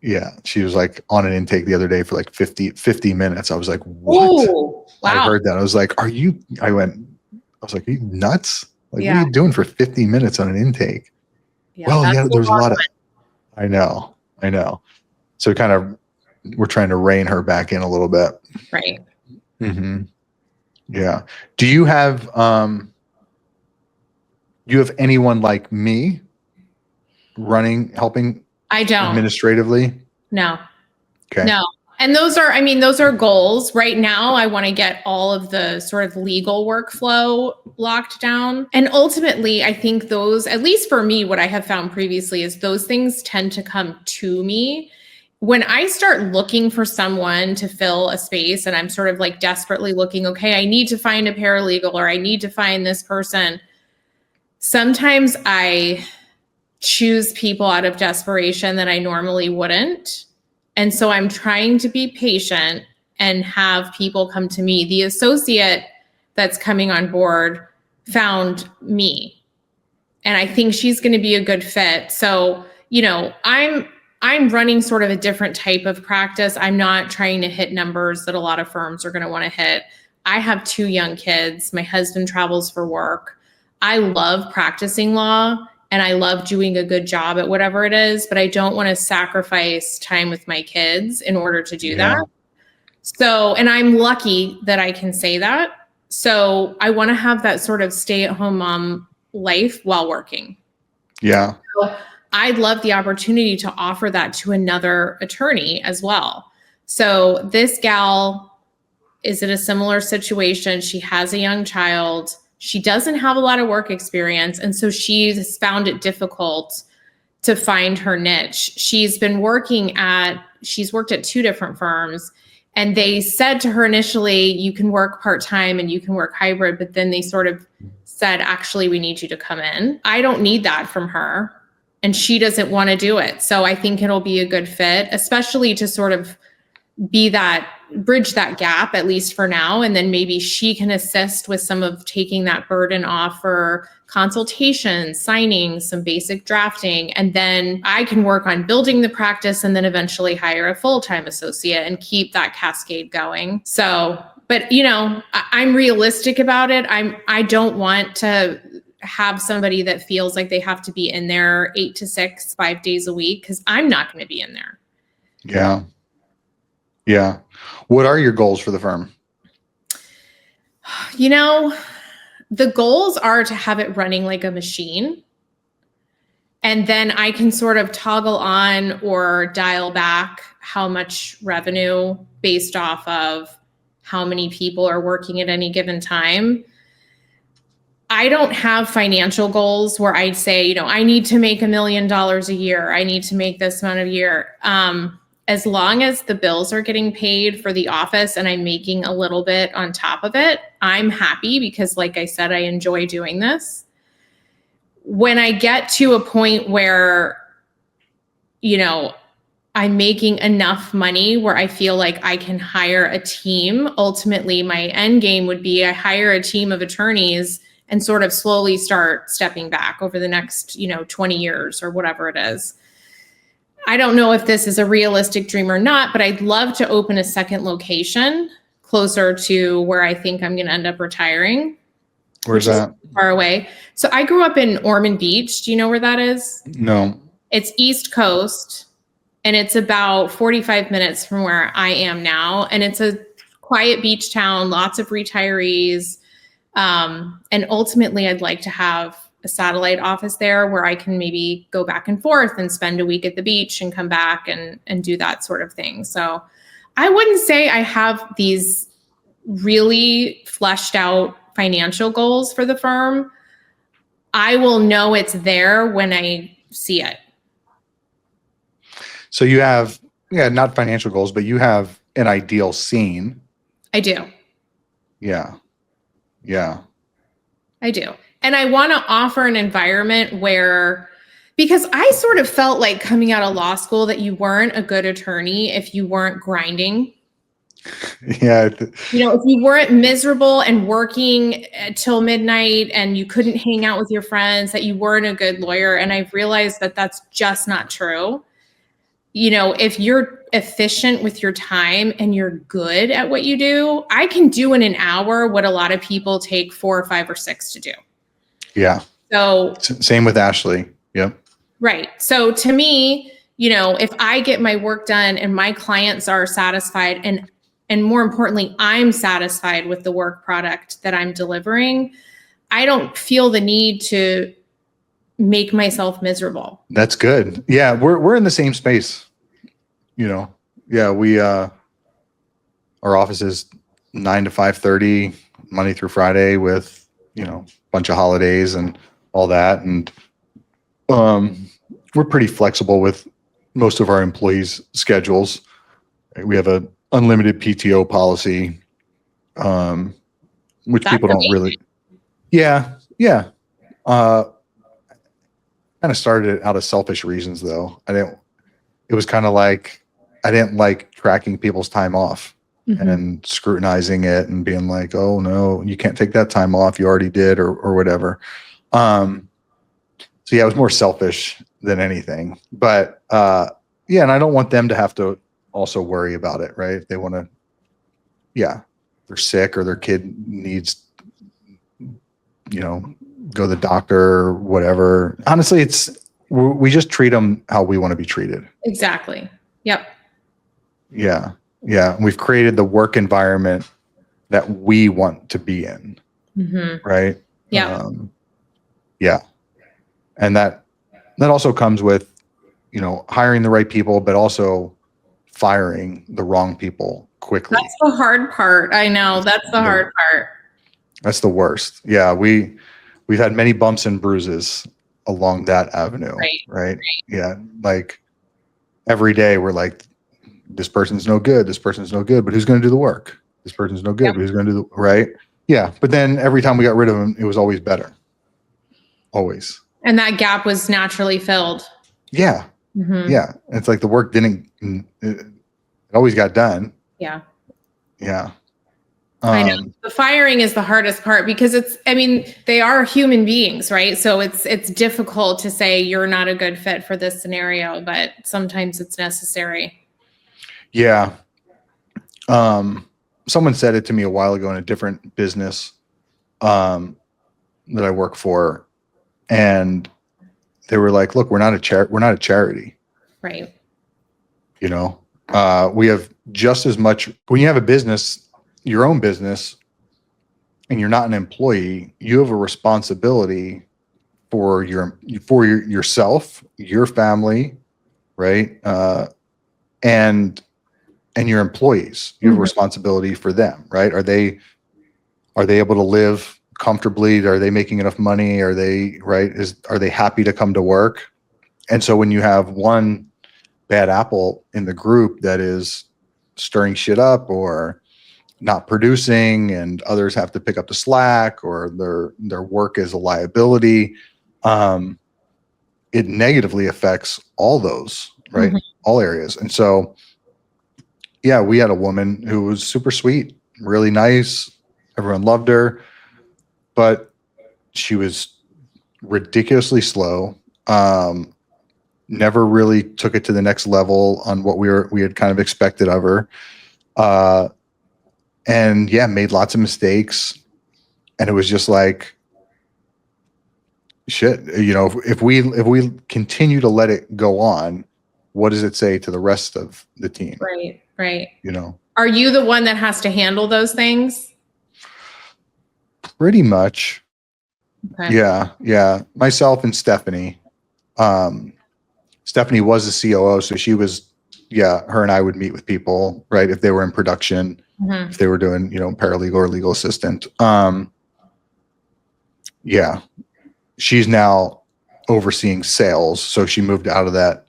yeah, she was like on an intake the other day for like 50 minutes. I was like, what? Ooh, wow. I heard that. I was like, I was like, are you nuts? Like, what are you doing for 50 minutes on an intake? Yeah, there's a lot of, I know. So we're trying to rein her back in a little bit. Right. Mm-hmm. Yeah. Do you have anyone like me helping? I don't. Administratively? No. Okay. No. And those are goals. Right now, I want to get all of the sort of legal workflow locked down. And ultimately, I think those, at least for me, what I have found previously is those things tend to come to me. When I start looking for someone to fill a space and I'm sort of like desperately looking, okay, I need to find a paralegal or I need to find this person. Sometimes I choose people out of desperation that I normally wouldn't. And so I'm trying to be patient and have people come to me. The associate that's coming on board found me, and I think she's going to be a good fit. So, I'm running sort of a different type of practice. I'm not trying to hit numbers that a lot of firms are going to want to hit. I have 2 young kids. My husband travels for work. I love practicing law. And I love doing a good job at whatever it is, but I don't want to sacrifice time with my kids in order to do that. So, and I'm lucky that I can say that. So I want to have that sort of stay-at-home mom life while working. Yeah. So I'd love the opportunity to offer that to another attorney as well. So this gal is in a similar situation. She has a young child. She doesn't have a lot of work experience. And so she's found it difficult to find her niche. She's worked at 2 different firms, and they said to her initially, you can work part-time and you can work hybrid, but then they sort of said, actually, we need you to come in. I don't need that from her, and she doesn't want to do it. So I think it'll be a good fit, especially to sort of bridge that gap, at least for now. And then maybe she can assist with some of taking that burden off for consultations, signing, some basic drafting. And then I can work on building the practice and then eventually hire a full-time associate and keep that cascade going. So, but I'm realistic about it. I don't want to have somebody that feels like they have to be in there 8 to 6, 5 days a week, because I'm not going to be in there. Yeah. Yeah. What are your goals for the firm? The goals are to have it running like a machine. And then I can sort of toggle on or dial back how much revenue based off of how many people are working at any given time. I don't have financial goals where I'd say, I need to make $1 million a year. I need to make this amount a year. As long as the bills are getting paid for the office and I'm making a little bit on top of it, I'm happy, because like I said, I enjoy doing this. When I get to a point where, I'm making enough money where I feel like I can hire a team, ultimately my end game would be I hire a team of attorneys and sort of slowly start stepping back over the next, 20 years or whatever it is. I don't know if this is a realistic dream or not, but I'd love to open a second location closer to where I think I'm going to end up retiring. Where's that? Far away. So I grew up in Ormond Beach. Do you know where that is? No. It's East Coast, and it's about 45 minutes from where I am now. And it's a quiet beach town, lots of retirees. And ultimately, I'd like to have a satellite office there where I can maybe go back and forth and spend a week at the beach and come back and do that sort of thing. So I wouldn't say I have these really fleshed out financial goals for the firm. I will know it's there when I see it. So you have, not financial goals, but you have an ideal scene. I do. Yeah. Yeah. I do. And I want to offer an environment where, because I sort of felt like coming out of law school that you weren't a good attorney if you weren't grinding. Yeah. If you weren't miserable and working till midnight and you couldn't hang out with your friends, that you weren't a good lawyer. And I've realized that that's just not true. If you're efficient with your time and you're good at what you do, I can do in an hour what a lot of people take 4 or 5 or 6 to do. Yeah. So same with Ashley. Yep. Right. So to me, if I get my work done and my clients are satisfied and more importantly, I'm satisfied with the work product that I'm delivering, I don't feel the need to make myself miserable. That's good. Yeah. We're in the same space, Yeah. We, our office is 9 to 5:30 Monday through Friday with, bunch of holidays and all that. And we're pretty flexible with most of our employees' schedules. We have a unlimited PTO policy, which That's people don't amazing. really. Yeah. Yeah. Kind of started it out of selfish reasons though. It was kind of like, I didn't like tracking people's time off. Mm-hmm. And scrutinizing it and being like, oh no, you can't take that time off. You already did or whatever. So yeah, it was more selfish than anything, but and I don't want them to have to also worry about it. Right. If they want to, they're sick or their kid needs, go to the doctor or whatever. Honestly, we just treat them how we want to be treated. Exactly. Yep. Yeah. Yeah. We've created the work environment that we want to be in. Mm-hmm. Right. Yeah. Yeah. And that also comes with, hiring the right people, but also firing the wrong people quickly. That's the hard part. I know. That's the hard part. That's the worst. Yeah, we've had many bumps and bruises along that avenue. Right. Yeah. Like every day we're like, this person's no good. This person's no good, but who's going to do the work? This person's no good, but who's going to do the right? Yeah. But then every time we got rid of them, it was always better. Always. And that gap was naturally filled. Yeah. Mm-hmm. Yeah. It's like the work it always got done. Yeah. Yeah. I know the firing is the hardest part because they are human beings, right? So it's difficult to say you're not a good fit for this scenario, but sometimes it's necessary. Yeah. Someone said it to me a while ago in a different business that I work for, and they were like, "Look, we're not a charity, right? You know, we have just as much when you have a business." Your own business and you're not an employee, you have a responsibility for yourself, your family, right? And your employees. You have a responsibility for them, right? Are they able to live comfortably? Are they making enough money? Are they are they happy to come to work? And so when you have one bad apple in the group that is stirring shit up or not producing and others have to pick up the slack or their work is a liability, it negatively affects all those, right? All areas. And so, yeah, we had a woman who was super sweet, really nice. Everyone loved her, but she was ridiculously slow. Never really took it to the next level on what we had kind of expected of her. And yeah, made lots of mistakes. And it was just like, shit, you know, if we continue to let it go on, what does it say to the rest of the team? Right. You know, are you the one that has to handle those things? Pretty much. Okay. Yeah. Myself and Stephanie. Stephanie was the COO, so she was, her and I would meet with people, right? If they were in production, if they were doing, paralegal or legal assistant. She's now overseeing sales. So she moved out of that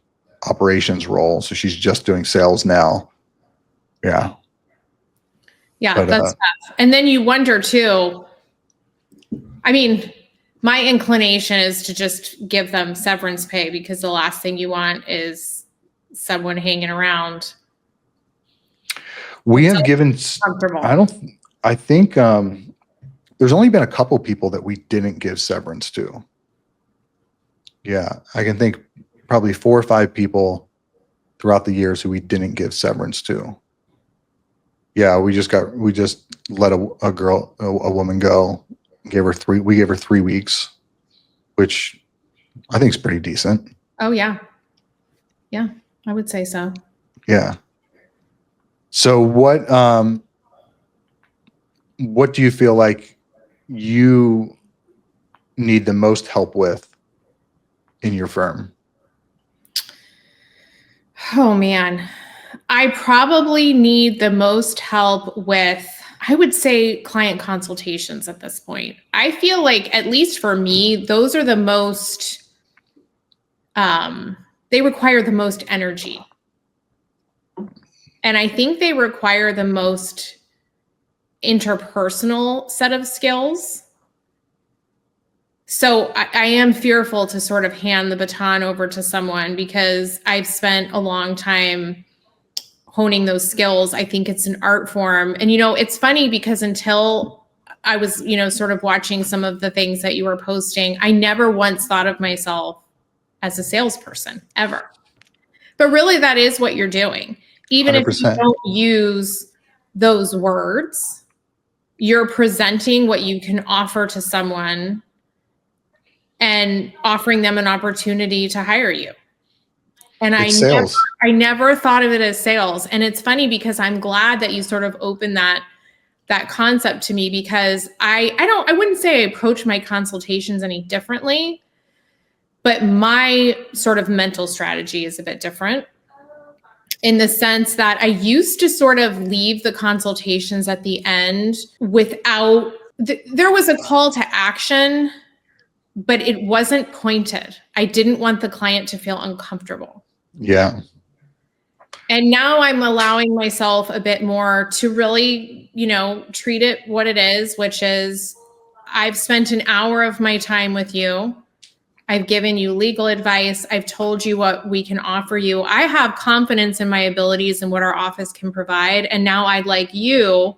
operations role. So she's just doing sales now. Yeah. Yeah, but, that's tough. And then you wonder too, my inclination is to just give them severance pay because the last thing you want is someone hanging around. We have given, I think there's only been a couple people that we didn't give severance to. Yeah, I can think probably 4 or 5 people throughout the years who we didn't give severance to. Yeah, we just let a woman go. We gave her 3 weeks, which I think is pretty decent. Oh yeah. Yeah, I would say so. Yeah. So what do you feel like you need the most help with in your firm? Oh man, I probably need the most help with, I would say, client consultations at this point. I feel like, at least for me, those are the most, they require the most energy. And I think they require the most interpersonal set of skills. So I am fearful to sort of hand the baton over to someone because I've spent a long time honing those skills. I think it's an art form. And, it's funny because until I was, sort of watching some of the things that you were posting, I never once thought of myself as a salesperson ever. But really, that is what you're doing. Even 100%. If you don't use those words, you're presenting what you can offer to someone and offering them an opportunity to hire you. And I never thought of it as sales. And it's funny because I'm glad that you sort of opened that concept to me, because I wouldn't say I approach my consultations any differently, but my sort of mental strategy is a bit different. in the sense that I used to sort of leave the consultations at the end without, there was a call to action, but it wasn't pointed. I didn't want the client to feel uncomfortable. Yeah. And now I'm allowing myself a bit more to really, treat it what it is, which is I've spent an hour of my time with you. I've given you legal advice. I've told you what we can offer you. I have confidence in my abilities and what our office can provide. And now I'd like you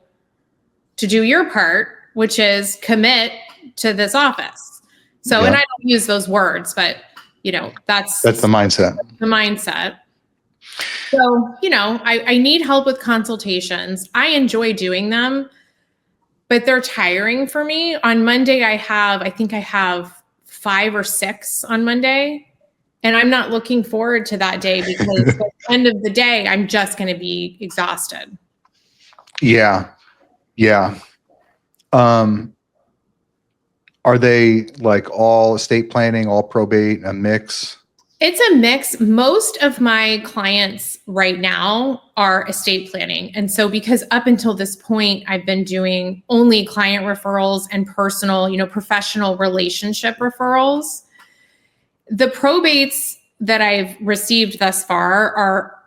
to do your part, which is commit to this office. So, and I don't use those words, but that's the mindset. The mindset. So, I need help with consultations. I enjoy doing them, but they're tiring for me. On Monday, I think I have 5 or 6 on Monday, and I'm not looking forward to that day because at the end of the day, I'm just going to be exhausted. Yeah. Yeah. Are they like all estate planning, all probate, a mix? It's a mix. Most of my clients right now are estate planning. And so because up until this point, I've been doing only client referrals and personal, professional relationship referrals. The probates that I've received thus far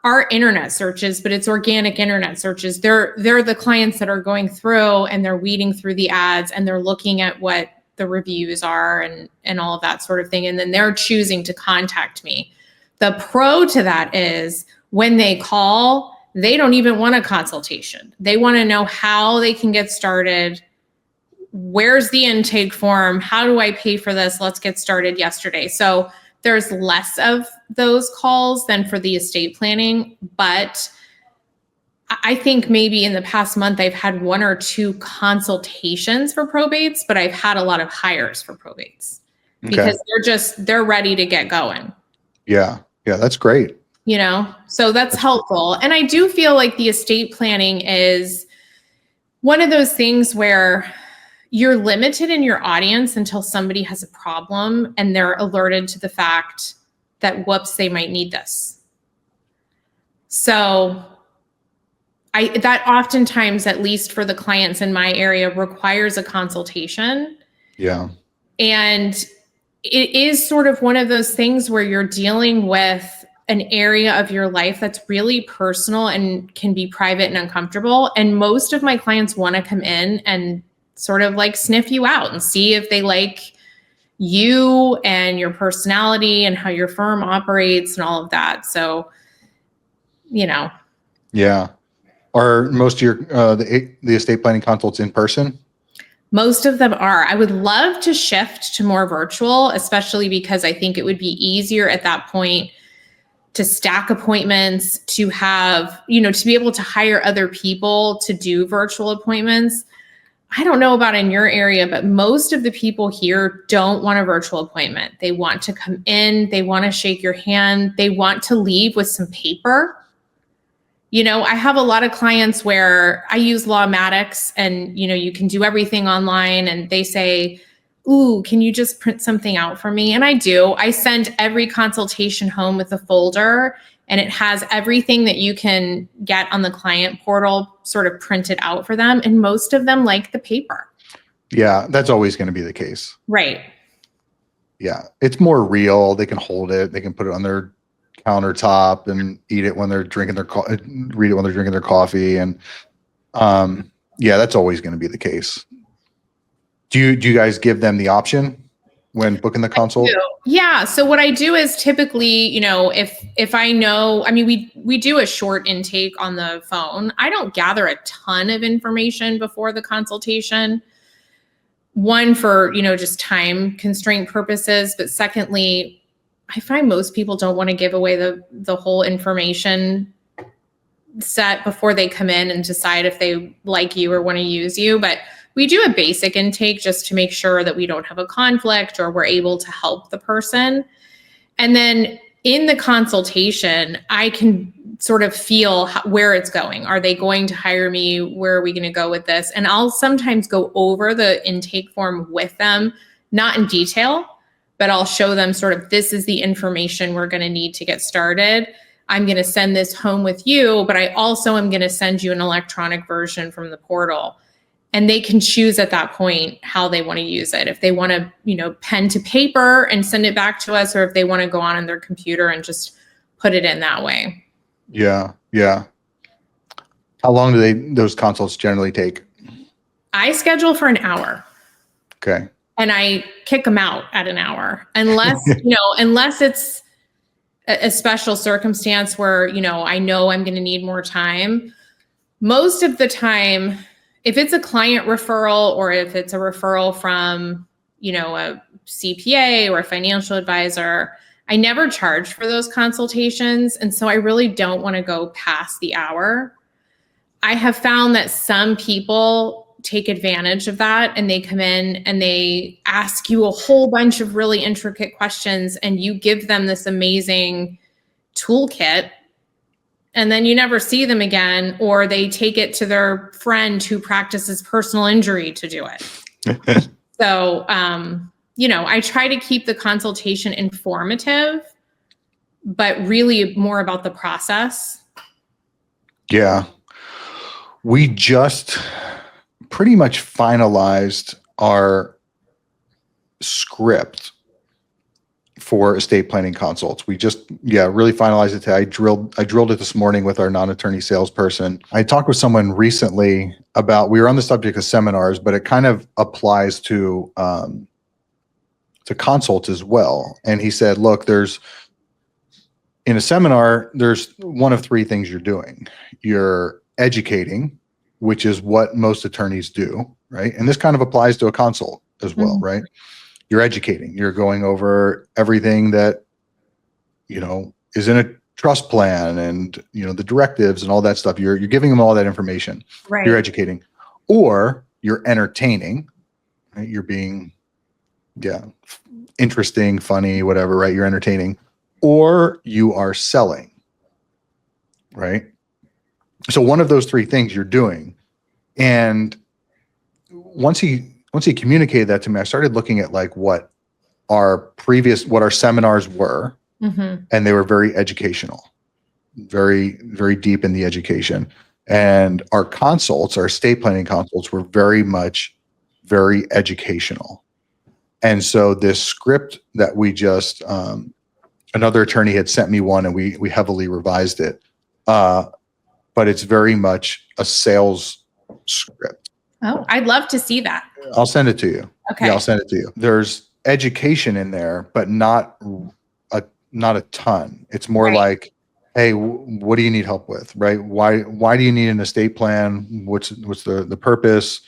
are internet searches, but it's organic internet searches. They're the clients that are going through and they're weeding through the ads and they're looking at what the reviews are and all of that sort of thing. And then they're choosing to contact me. The pro to that is when they call, they don't even want a consultation. They want to know how they can get started. Where's the intake form? How do I pay for this? Let's get started yesterday. So there's less of those calls than for the estate planning, but I think maybe in the past month, I've had 1 or 2 consultations for probates, but I've had a lot of hires for probates because they're ready to get going. Yeah. Yeah. That's great. So that's helpful. And I do feel like the estate planning is one of those things where you're limited in your audience until somebody has a problem and they're alerted to the fact that, whoops, they might need this. So that oftentimes, at least for the clients in my area, requires a consultation. Yeah. And it is sort of one of those things where you're dealing with an area of your life that's really personal and can be private and uncomfortable. And most of my clients want to come in and sort of like sniff you out and see if they like you and your personality and how your firm operates and all of that. So, Yeah. Are most of your the estate planning consults in person? Most of them are. I would love to shift to more virtual, especially because I think it would be easier at that point to stack appointments, to have, to be able to hire other people to do virtual appointments. I don't know about in your area, but most of the people here don't want a virtual appointment. They want to come in, they want to shake your hand, they want to leave with some paper. I have a lot of clients where I use Lawmatics and, you can do everything online and they say, ooh, can you just print something out for me? And I do. I send every consultation home with a folder and it has everything that you can get on the client portal sort of printed out for them. And most of them like the paper. Yeah, that's always going to be the case. Right. Yeah. It's more real. They can hold it. They can put it on their countertop and eat it when they're drinking read it when they're drinking their coffee. And that's always going to be the case. Do you guys give them the option when booking the consult? Yeah. So what I do is typically, if I know, we do a short intake on the phone. I don't gather a ton of information before the consultation. One, for, just time constraint purposes, but secondly, I find most people don't want to give away the whole information set before they come in and decide if they like you or want to use you. But we do a basic intake just to make sure that we don't have a conflict or we're able to help the person. And then in the consultation, I can sort of feel where it's going. Are they going to hire me? Where are we going to go with this? And I'll sometimes go over the intake form with them, not in detail, but I'll show them sort of, this is the information we're going to need to get started. I'm going to send this home with you, but I also am going to send you an electronic version from the portal. And they can choose at that point how they want to use it. If they want to, pen to paper and send it back to us, or if they want to go on their computer and just put it in that way. Yeah. Yeah. How long do those consults generally take? I schedule for an hour. Okay. And I kick them out at an hour, unless, unless it's a special circumstance where, I know I'm going to need more time. Most of the time, if it's a client referral or if it's a referral from, a CPA or a financial advisor, I never charge for those consultations. And so I really don't want to go past the hour. I have found that some people take advantage of that and they come in and they ask you a whole bunch of really intricate questions and you give them this amazing toolkit and then you never see them again, or they take it to their friend who practices personal injury to do it. So, I try to keep the consultation informative, but really more about the process. Yeah. We just pretty much finalized our script for estate planning consults. We just, really finalized it today. I drilled it this morning with our non-attorney salesperson. I talked with someone recently about, we were on the subject of seminars, but it kind of applies to consults as well. And he said, look, in a seminar, there's one of three things you're doing. You're educating, which is what most attorneys do, right? And this kind of applies to a consult as well, Mm-hmm. right? You're educating. You're going over everything that, is in a trust plan and, the directives and all that stuff. You're giving them all that information. Right. You're educating. Or you're entertaining, right? You're being, interesting, funny, whatever, right? You're entertaining. Or you are selling, right? So one of those three things you're doing. And once he communicated that to me, I started looking at like what our seminars were. Mm-hmm. And they were very educational, very, very deep in the education. And our consults, our estate planning consults, were very much very educational. And so this script that we just, another attorney had sent me one and we heavily revised it. But it's very much a sales script. Oh, I'd love to see that. I'll send it to you. Okay. Yeah, I'll send it to you. There's education in there, but not a ton. It's more like, hey, what do you need help with, right? Why do you need an estate plan? What's the purpose?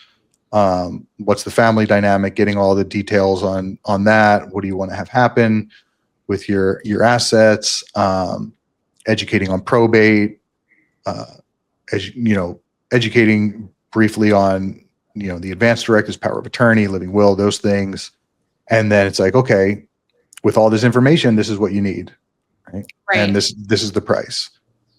What's the family dynamic? Getting all the details on that. What do you want to have happen with your assets? Educating on probate. Educating briefly on the advance directives, power of attorney, living will, those things, and then it's like, okay, with all this information, this is what you need, right? And this is the price,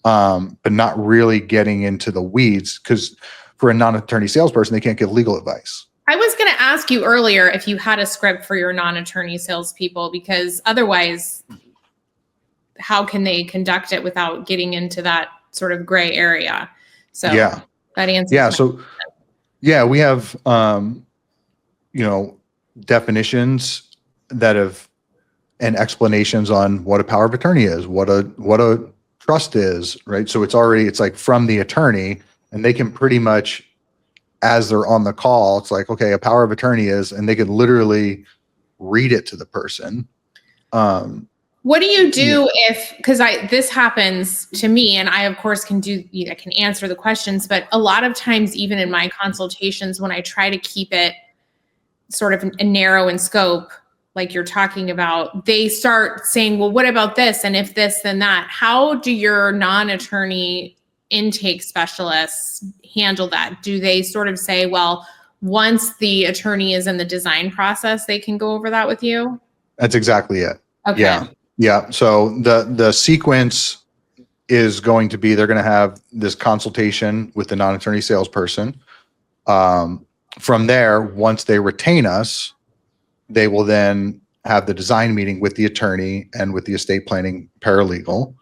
but not really getting into the weeds, because for a non-attorney salesperson, they can't give legal advice. I was going to ask you earlier if you had a script for your non-attorney salespeople, because otherwise, how can they conduct it without getting into that sort of gray area? So that answers. Yeah. So we have, definitions and explanations on what a power of attorney is, what a trust is, right? So it's like from the attorney, and they can pretty much, as they're on the call, it's like, okay, a power of attorney is, and they could literally read it to the person. What do you do because this happens to me, and I of course can answer the questions, but a lot of times, even in my consultations, when I try to keep it sort of narrow in scope, like you're talking about, they start saying, well, what about this? And if this, then that. How do your non-attorney intake specialists handle that? Do they sort of say, well, once the attorney is in the design process, they can go over that with you? That's exactly it. Okay. Yeah. So the sequence is going to be, they're going to have this consultation with the non-attorney salesperson. From there, once they retain us, they will then have the design meeting with the attorney and with the estate planning paralegal.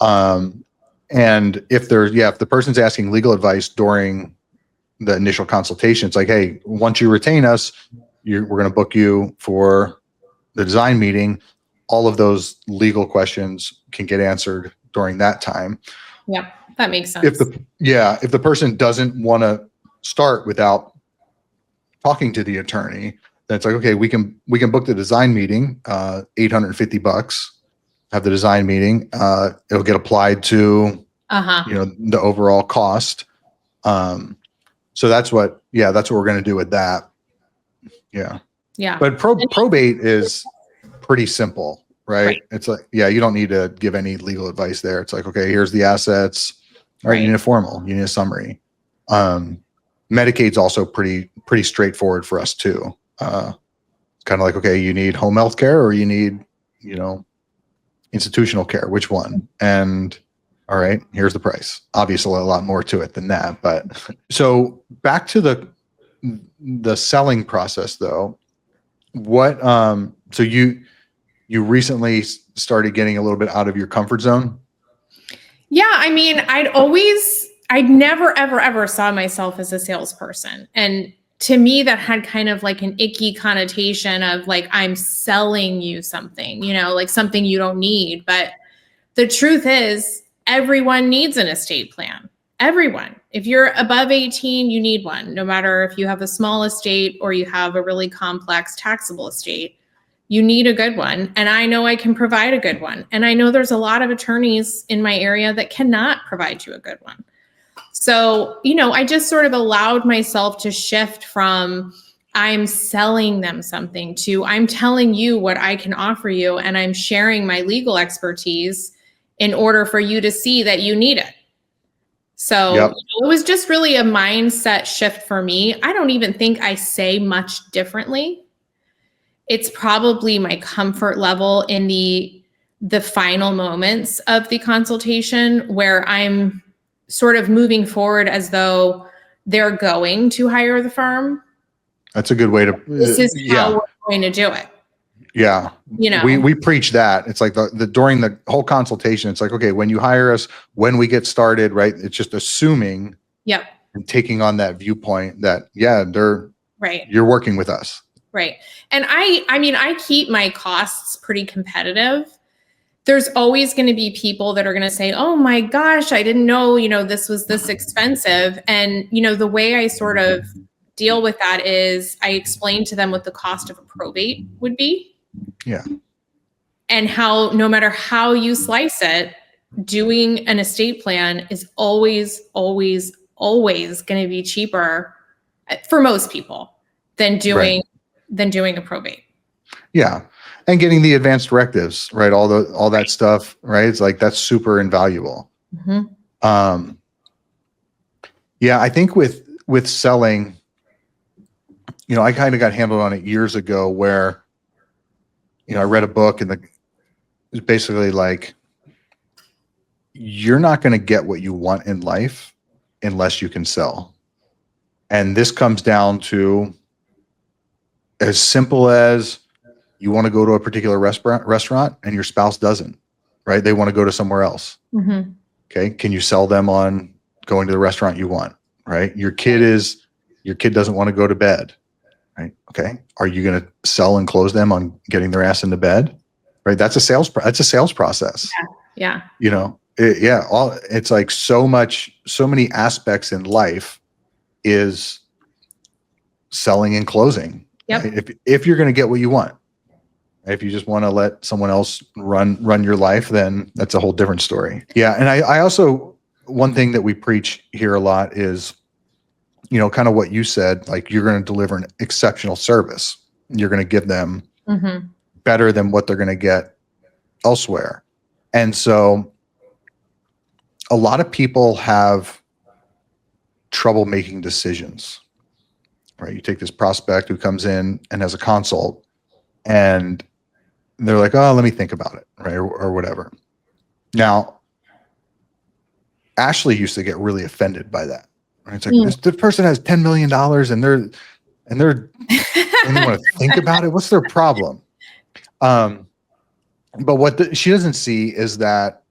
And if the person's asking legal advice during the initial consultation, it's like, hey, once you retain us, we're going to book you for the design meeting. All of those legal questions can get answered during that time. Yep, that makes sense. If the person doesn't want to start without talking to the attorney, then it's like, okay, we can book the design meeting, $850, have the design meeting. It'll get applied to, the overall cost. So that's what we're going to do with that. Yeah. Yeah. But probate is pretty simple, right? It's like, you don't need to give any legal advice there. It's like, okay, here's the assets. All right. You need a formal, you need a summary. Medicaid's also pretty straightforward for us too. It's kind of like, okay, you need home health care or you need, institutional care, which one? And all right, here's the price. Obviously a lot more to it than that, but so back to the selling process though. What, so you recently started getting a little bit out of your comfort zone? Yeah. I mean, I'd never, ever, ever saw myself as a salesperson. And to me, that had kind of like an icky connotation of like, I'm selling you something, like something you don't need. But the truth is, everyone needs an estate plan. Everyone. If you're above 18, you need one, no matter if you have a small estate or you have a really complex taxable estate. You need a good one. And I know I can provide a good one. And I know there's a lot of attorneys in my area that cannot provide you a good one. So, I just sort of allowed myself to shift from I'm selling them something to I'm telling you what I can offer you, and I'm sharing my legal expertise in order for you to see that you need it. So it was just really a mindset shift for me. I don't even think I say much differently. It's probably my comfort level in the final moments of the consultation where I'm sort of moving forward as though they're going to hire the firm. That's a good way to. This is how we're going to do it. Yeah. We preach that. It's like the during the whole consultation, it's like, okay, when you hire us, when we get started, right? It's just assuming and taking on that viewpoint that, they're right. You're working with us. Right. And I keep my costs pretty competitive. There's always going to be people that are going to say, oh my gosh, I didn't know, this was this expensive. And, the way I sort of deal with that is I explain to them what the cost of a probate would be. Yeah. And how, no matter how you slice it, doing an estate plan is always, always, always going to be cheaper for most people than doing a probate. Yeah. And getting the advanced directives, right? All that stuff, right? It's like, that's super invaluable. Mm-hmm. I think with selling, I kind of got handled on it years ago where, I read a book and it's basically like, you're not going to get what you want in life unless you can sell. And this comes down to as simple as you want to go to a particular restaurant and your spouse doesn't, right? They want to go to somewhere else. Mm-hmm. Okay. Can you sell them on going to the restaurant you want, right? Your kid doesn't want to go to bed. Right. Okay. Are you going to sell and close them on getting their ass into bed? Right. That's a sales process. Yeah. It's like so many aspects in life is selling and closing. Yep. Right? If you're going to get what you want, if you just want to let someone else run your life, then that's a whole different story. Yeah. And I also, one thing that we preach here a lot is, kind of what you said, like you're going to deliver an exceptional service. You're going to give them better than what they're going to get elsewhere. And so a lot of people have trouble making decisions, right? You take this prospect who comes in and has a consult and they're like, oh, let me think about it, right? Or whatever. Now, Ashley used to get really offended by that. Right? It's like this person has $10 million and they want to think about it. What's their problem? But what she doesn't see is that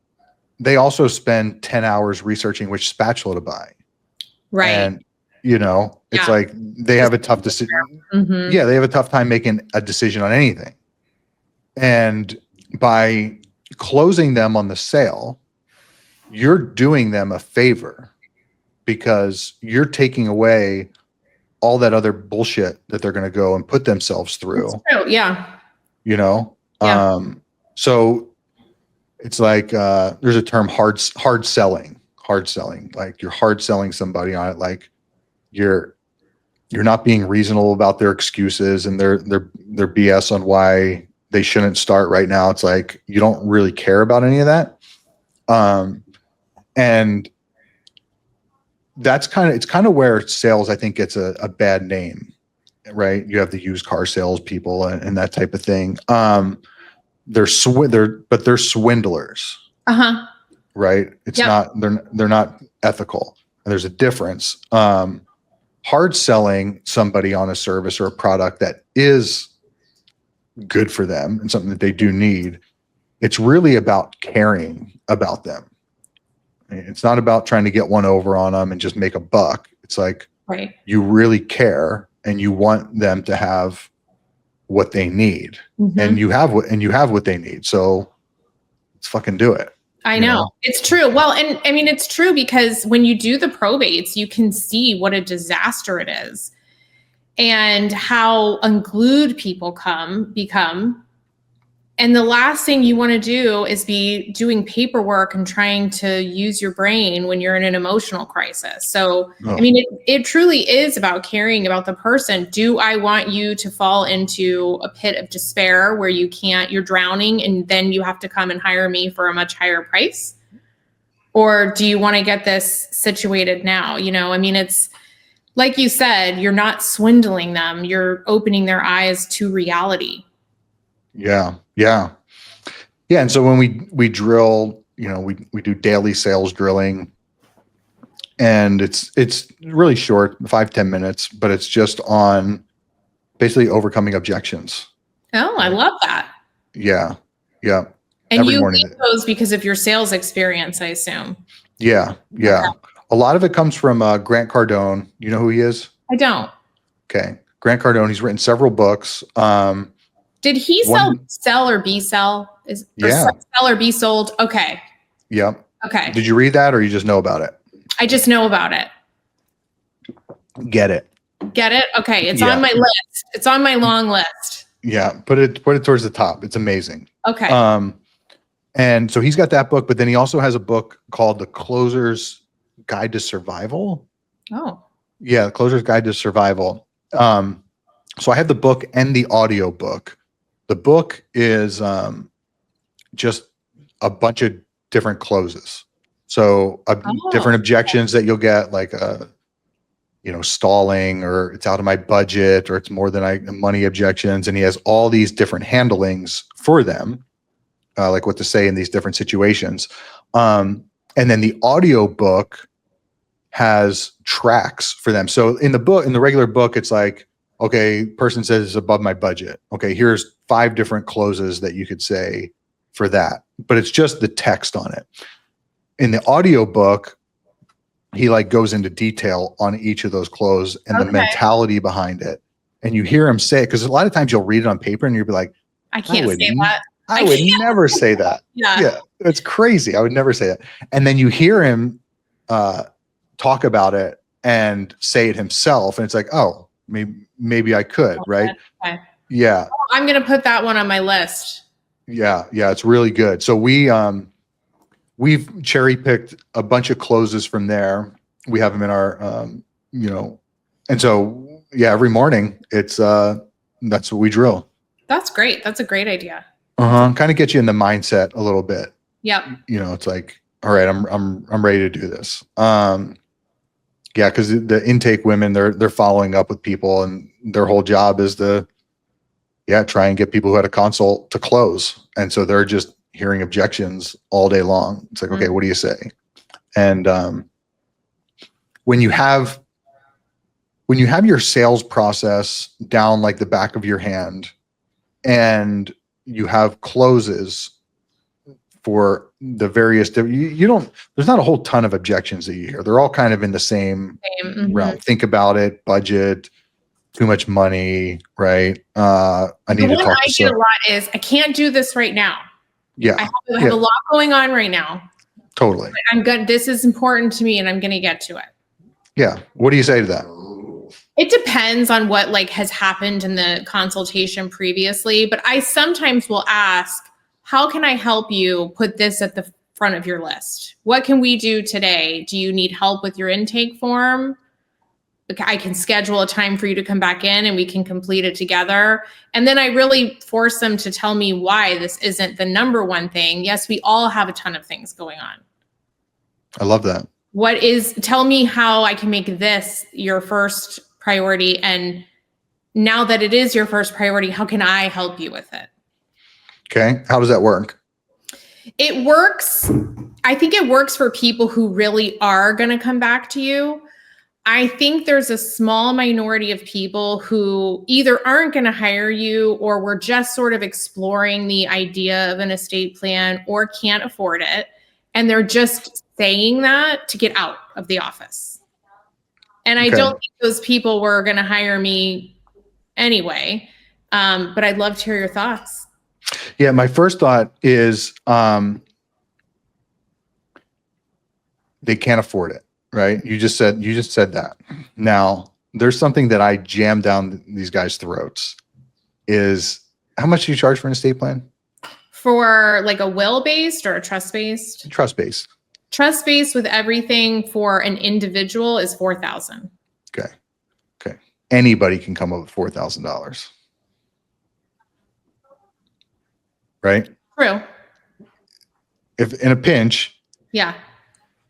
they also spend 10 hours researching which spatula to buy. Right. And, it's like they have a tough decision. Mm-hmm. Yeah, they have a tough time making a decision on anything. And by closing them on the sale, you're doing them a favor because you're taking away all that other bullshit that they're going to go and put themselves through. That's true. Yeah. Yeah. So it's like there's a term hard selling. Like you're hard selling somebody on it. Like you're not being reasonable about their excuses and their BS on why they shouldn't start right now. It's like you don't really care about any of that. And it's kind of where sales, I think, gets a bad name, right? You have the used car sales people and that type of thing. They're swindlers. Uh-huh. Right? It's not, they're not ethical. And there's a difference. Hard selling somebody on a service or a product that is good for them and something that they do need. It's really about caring about them. It's not about trying to get one over on them and just make a buck. It's like, you really care and you want them to have what they need. Mm-hmm. And you have what they need. So let's fucking do it. I know. It's true. Well, and I mean, it's true because when you do the probates, you can see what a disaster it is and how unglued people become. And the last thing you want to do is be doing paperwork and trying to use your brain when you're in an emotional crisis. So, I mean, it truly is about caring about the person. Do I want you to fall into a pit of despair where you're drowning and then you have to come and hire me for a much higher price? Or do you want to get this situated now? I mean, it's like you said, you're not swindling them. You're opening their eyes to reality. Yeah. And so when we drill, we do daily sales drilling, and it's really short, 5-10 minutes, but it's just on basically overcoming objections. Oh, I love that. Yeah. And every morning. Lead those because of your sales experience, I assume. Yeah. Okay. A lot of it comes from Grant Cardone. You know who he is? I don't. Okay. Grant Cardone. He's written several books. Did he sell or be sell? Sell or be sold? Okay. Yep. Okay. Did you read that or you just know about it? I just know about it. Get it? Okay. It's on my list. It's on my long list. Yeah. Put it towards the top. It's amazing. Okay. And so he's got that book, but then he also has a book called The Closer's Guide to Survival. Oh. Yeah. The Closer's Guide to Survival. So I have the book and the audio book. The book is just a bunch of different closes. So different objections that you'll get, like stalling, or it's out of my budget, or it's more than money objections. And he has all these different handlings for them, like what to say in these different situations. And then the audio book has tracks for them. So in the regular book, it's like, okay, person says it's above my budget. Okay, here's 5 different closes that you could say for that, but it's just the text on it. In the audio book, he goes into detail on each of those closes and the mentality behind it. And you hear him say it, because a lot of times you'll read it on paper and you'll be like, I can't say that. I would never say that. Yeah, it's crazy. I would never say that. And then you hear him talk about it and say it himself, and it's like, oh, maybe I could, right? Okay. Yeah. Oh, I'm going to put that one on my list. Yeah. It's really good. So we've cherry picked a bunch of closes from there. We have them in our, and so, every morning that's what we drill. That's great. That's a great idea. Kind of get you in the mindset a little bit. Yep. It's like, all right, I'm ready to do this. Yeah, because the intake women, they're following up with people, and their whole job is to, try and get people who had a consult to close. And so they're just hearing objections all day long. It's like, okay, what do you say? And when you have your sales process down like the back of your hand, and you have closes for the various, you don't, there's not a whole ton of objections that you hear. They're all kind of in the same realm. Think about it, budget, too much money, right? I need to talk I to get a lot is I can't do this right now. Yeah. I have a lot going on right now. Totally. I'm good. This is important to me and I'm going to get to it. Yeah. What do you say to that? It depends on what like has happened in the consultation previously, but I sometimes will ask, how can I help you put this at the front of your list? What can we do today? Do you need help with your intake form? I can schedule a time for you to come back in and we can complete it together. And then I really force them to tell me why this isn't the number one thing. Yes, we all have a ton of things going on. I love that. Tell me how I can make this your first priority. And now that it is your first priority, how can I help you with it? Okay. How does that work? It works. I think it works for people who really are going to come back to you. I think there's a small minority of people who either aren't going to hire you or we're just sort of exploring the idea of an estate plan or can't afford it. And they're just saying that to get out of the office. And I don't think those people were going to hire me anyway. But I'd love to hear your thoughts. Yeah. My first thought is they can't afford it. Right. You just said that. Now there's something that I jam down these guys' throats is how much do you charge for an estate plan? For like a will-based or a trust-based? Trust-based. Trust-based with everything for an individual is $4,000. Okay. Okay. Anybody can come up with $4,000. Right? True. If in a pinch. Yeah.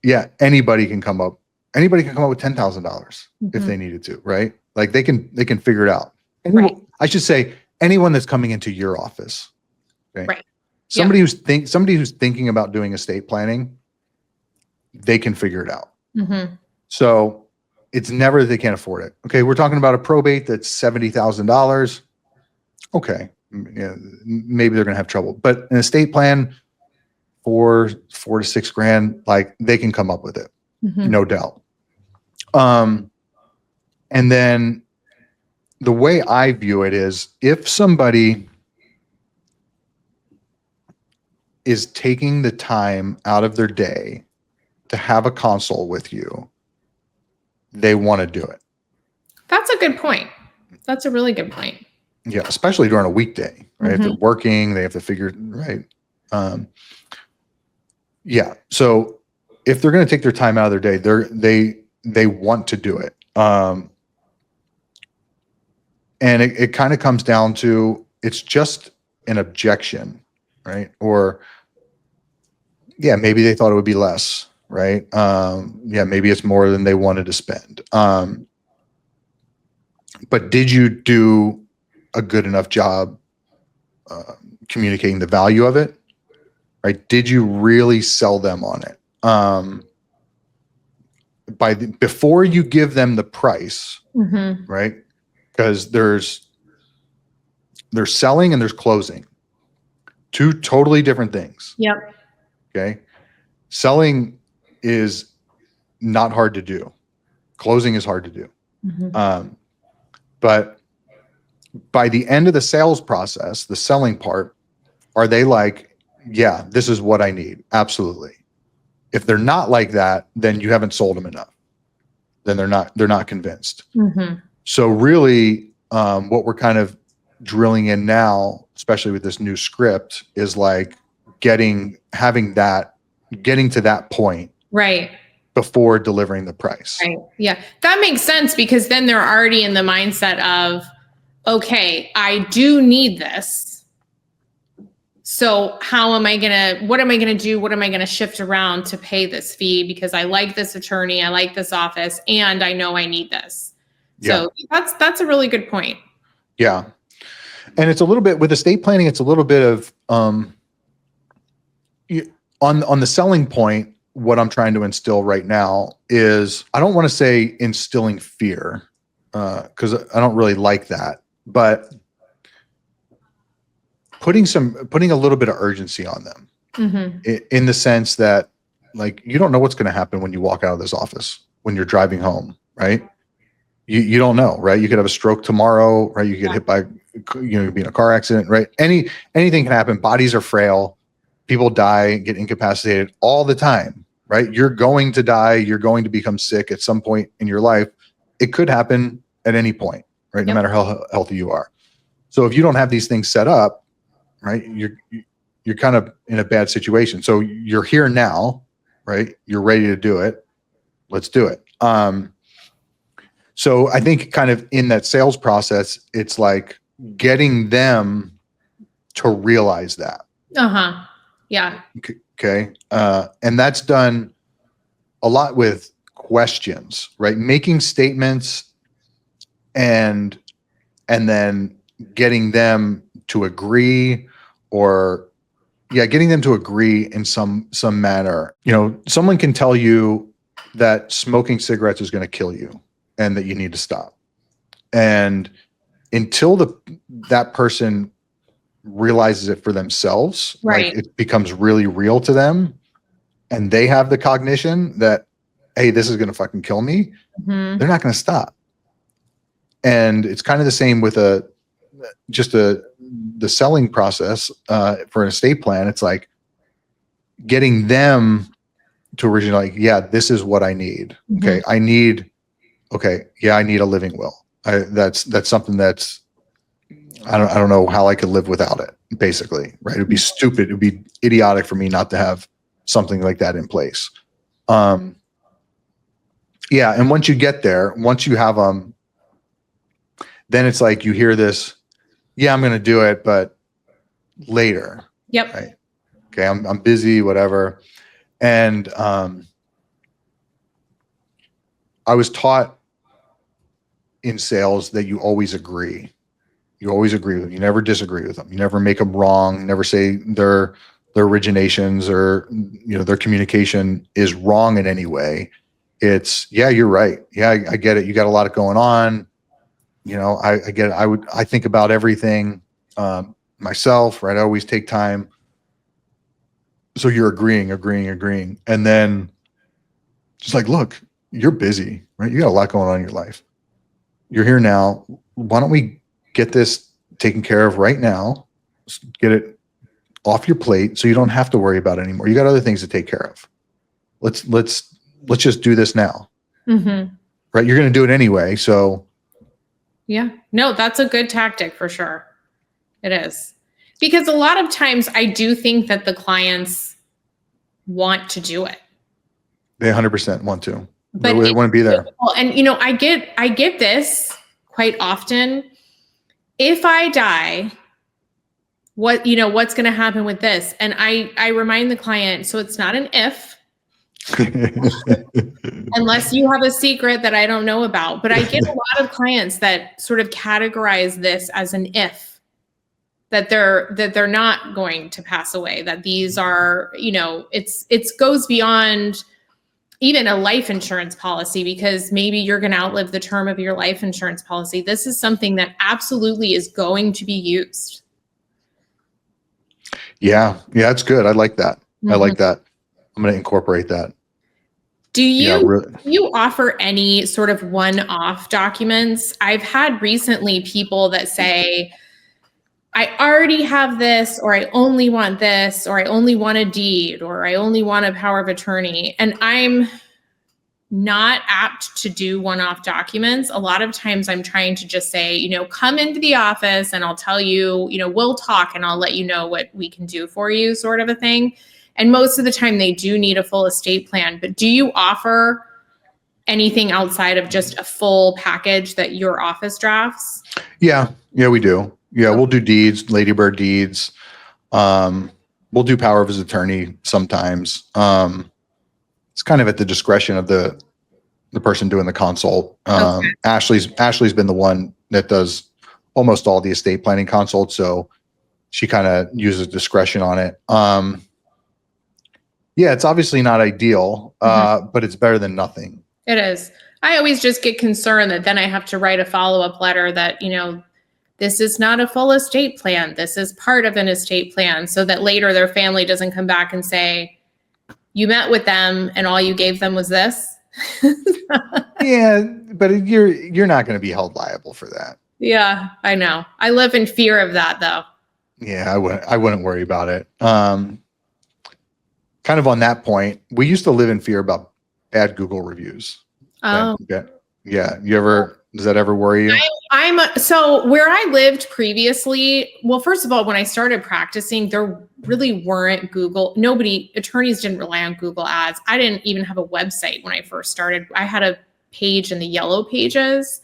Yeah, anybody can come up with $10,000 if they needed to, right? Like they can figure it out. Right. I should say anyone that's coming into your office. Okay? Right. Somebody who's thinking about doing estate planning, they can figure it out. So it's never that they can't afford it. Okay, we're talking about a probate that's $70,000. Okay, yeah, maybe they're going to have trouble, but an estate plan, $4 to $6,000, like they can come up with it, no doubt. And then the way I view it is if somebody is taking the time out of their day to have a consult with you, they want to do it. That's a good point. That's a really good point. Yeah, especially during a weekday, right? If they're working, they have to figure, right? Yeah. So if they're going to take their time out of their day, they want to do it. And it kind of comes down to, it's just an objection, right? Or yeah, maybe they thought it would be less, right? Yeah, maybe it's more than they wanted to spend. But did you do a good enough job communicating the value of it? Right? Did you really sell them on it? Before you give them the price, right? Because there's selling and there's closing. Two totally different things. Yep. Okay. Selling is not hard to do. Closing is hard to do. But by the end of the sales process, the selling part, are they like, yeah, this is what I need? Absolutely. If they're not like that, then you haven't sold them enough. Then they're not convinced. So really, what we're kind of drilling in now, especially with this new script, is like getting to that point. Right. Before delivering the price. Right. Yeah. That makes sense because then they're already in the mindset of, okay, I do need this. So what am I going to do? What am I going to shift around to pay this fee? Because I like this attorney, I like this office, and I know I need this. So that's a really good point. Yeah. And it's a little bit with estate planning, it's a little bit of, on the selling point, what I'm trying to instill right now is, I don't want to say instilling fear, because I don't really like that, but putting a little bit of urgency on them. in the sense that, like, you don't know what's going to happen when you walk out of this office, when you're driving home, right? You don't know, right? You could have a stroke tomorrow, right? You could get hit by, be in a car accident, right? Anything can happen. Bodies are frail. People die, get incapacitated all the time, right? You're going to die. You're going to become sick at some point in your life. It could happen at any point, right? No matter how healthy you are. So if you don't have these things set up, right, you're kind of in a bad situation. So you're here now, right? You're ready to do it. Let's do it. So I think kind of in that sales process, it's like getting them to realize that. Yeah. Okay. And that's done a lot with questions, right? Making statements and then getting them to agree, or getting them to agree in some manner. Someone can tell you that smoking cigarettes is going to kill you and that you need to stop. And until that person realizes it for themselves, right, like it becomes really real to them, and they have the cognition that, hey, this is going to fucking kill me, they're not going to stop. And it's kind of the same with the selling process for an estate plan. It's like getting them to originally, like, yeah, this is what I need. Okay. I need a living will. That's something that's, I don't know how I could live without it, basically, right? It'd be stupid. It'd be idiotic for me not to have something like that in place. And once you get there, once you have them, then it's like you hear this, I'm going to do it, but later. Yep. Right. Okay. I'm busy, whatever. And I was taught in sales that you always agree. You always agree with them. You never disagree with them. You never make them wrong. Never say their originations or their communication is wrong in any way. It's, you're right. I get it. You got a lot going on. I get it. I think about everything myself, right? I always take time. So you're agreeing. And then just like, look, you're busy, right? You got a lot going on in your life. You're here now. Why don't we get this taken care of right now? Get it off your plate so you don't have to worry about it anymore. You got other things to take care of. Let's just do this now. Right? You're going to do it anyway. So no, that's a good tactic for sure. It is, because a lot of times I do think that the clients want to do it. They 100% want to, but they want to be there. And I get this quite often. If I die, what's going to happen with this? And I remind the client, so it's not an if, unless you have a secret that I don't know about. But I get a lot of clients that sort of categorize this as an if, that they're not going to pass away, that these are, it goes beyond even a life insurance policy, because maybe you're going to outlive the term of your life insurance policy. This is something that absolutely is going to be used. Yeah, it's good. I like that. I like that. I'm going to incorporate that. Do you offer any sort of one-off documents? I've had recently people that say, I already have this, or I only want this, or I only want a deed, or I only want a power of attorney. And I'm not apt to do one-off documents. A lot of times I'm trying to just say, come into the office and I'll tell you, we'll talk and I'll let you know what we can do for you, sort of a thing. And most of the time they do need a full estate plan. But do you offer anything outside of just a full package that your office drafts? Yeah, we do. Yeah, we'll do deeds, ladybird deeds. We'll do power of his attorney sometimes. It's kind of at the discretion of the person doing the consult. Okay. Ashley's been the one that does almost all the estate planning consults, so she kind of uses discretion on it. It's obviously not ideal, but it's better than nothing. It is. I always just get concerned that then I have to write a follow-up letter that, this is not a full estate plan. This is part of an estate plan, so that later their family doesn't come back and say, you met with them and all you gave them was this. Yeah, but you're not going to be held liable for that. Yeah, I know. I live in fear of that, though. Yeah, I wouldn't worry about it. Kind of on that point, we used to live in fear about bad Google reviews. Oh. Yeah. Does that ever worry you? So where I lived previously, well, first of all, when I started practicing, there really weren't attorneys didn't rely on Google ads. I didn't even have a website when I first started. I had a page in the yellow pages.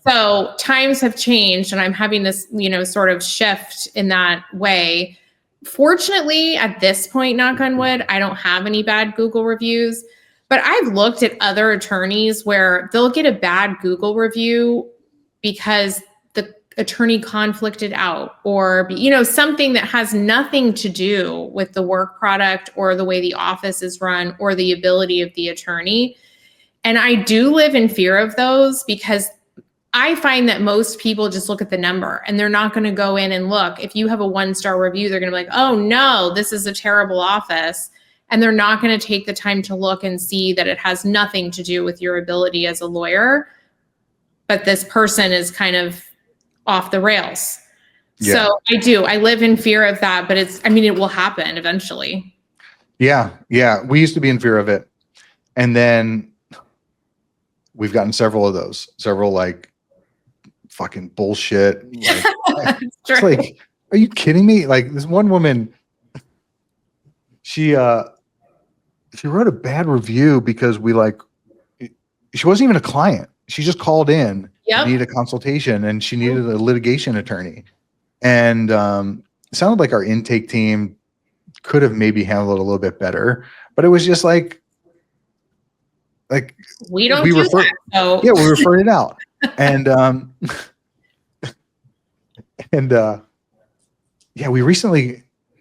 So times have changed and I'm having this, sort of shift in that way. Fortunately, at this point, knock on wood, I don't have any bad Google reviews. But I've looked at other attorneys where they'll get a bad Google review because the attorney conflicted out or, something that has nothing to do with the work product or the way the office is run or the ability of the attorney. And I do live in fear of those because I find that most people just look at the number and they're not going to go in and look. If you have a 1-star review, they're going to be like, oh no, this is a terrible office. And they're not going to take the time to look and see that it has nothing to do with your ability as a lawyer, but this person is kind of off the rails. Yeah. So I live in fear of that, but it will happen eventually. Yeah. We used to be in fear of it. And then we've gotten several of those, like fucking bullshit. Like, it's like, are you kidding me? Like this one woman, she wrote a bad review because she wasn't even a client. She just called in, needed a consultation, and she needed a litigation attorney. And it sounded like our intake team could have maybe handled it a little bit better, but it was just like we don't do that. So. Yeah, we referred it out, and we recently.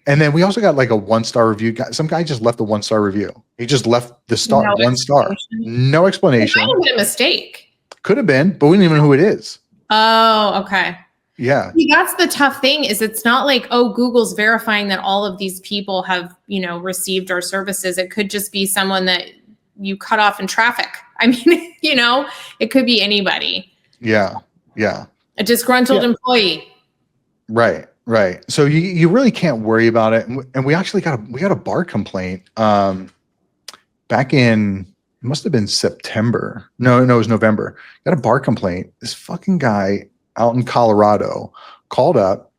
And then we also got like a 1-star review. Some guy just left a 1-star review. He just left the star, no 1 star, no explanation. It might have been a mistake. Could have been, but we didn't even know who it is. Oh, okay. Yeah. See, that's the tough thing is it's not like, oh, Google's verifying that all of these people have, received our services. It could just be someone that you cut off in traffic. I mean, it could be anybody. Yeah. A disgruntled employee. Right. So you really can't worry about it. And we actually got a bar complaint back in, it must have been September. No, it was November. Got a bar complaint. This fucking guy out in Colorado called up,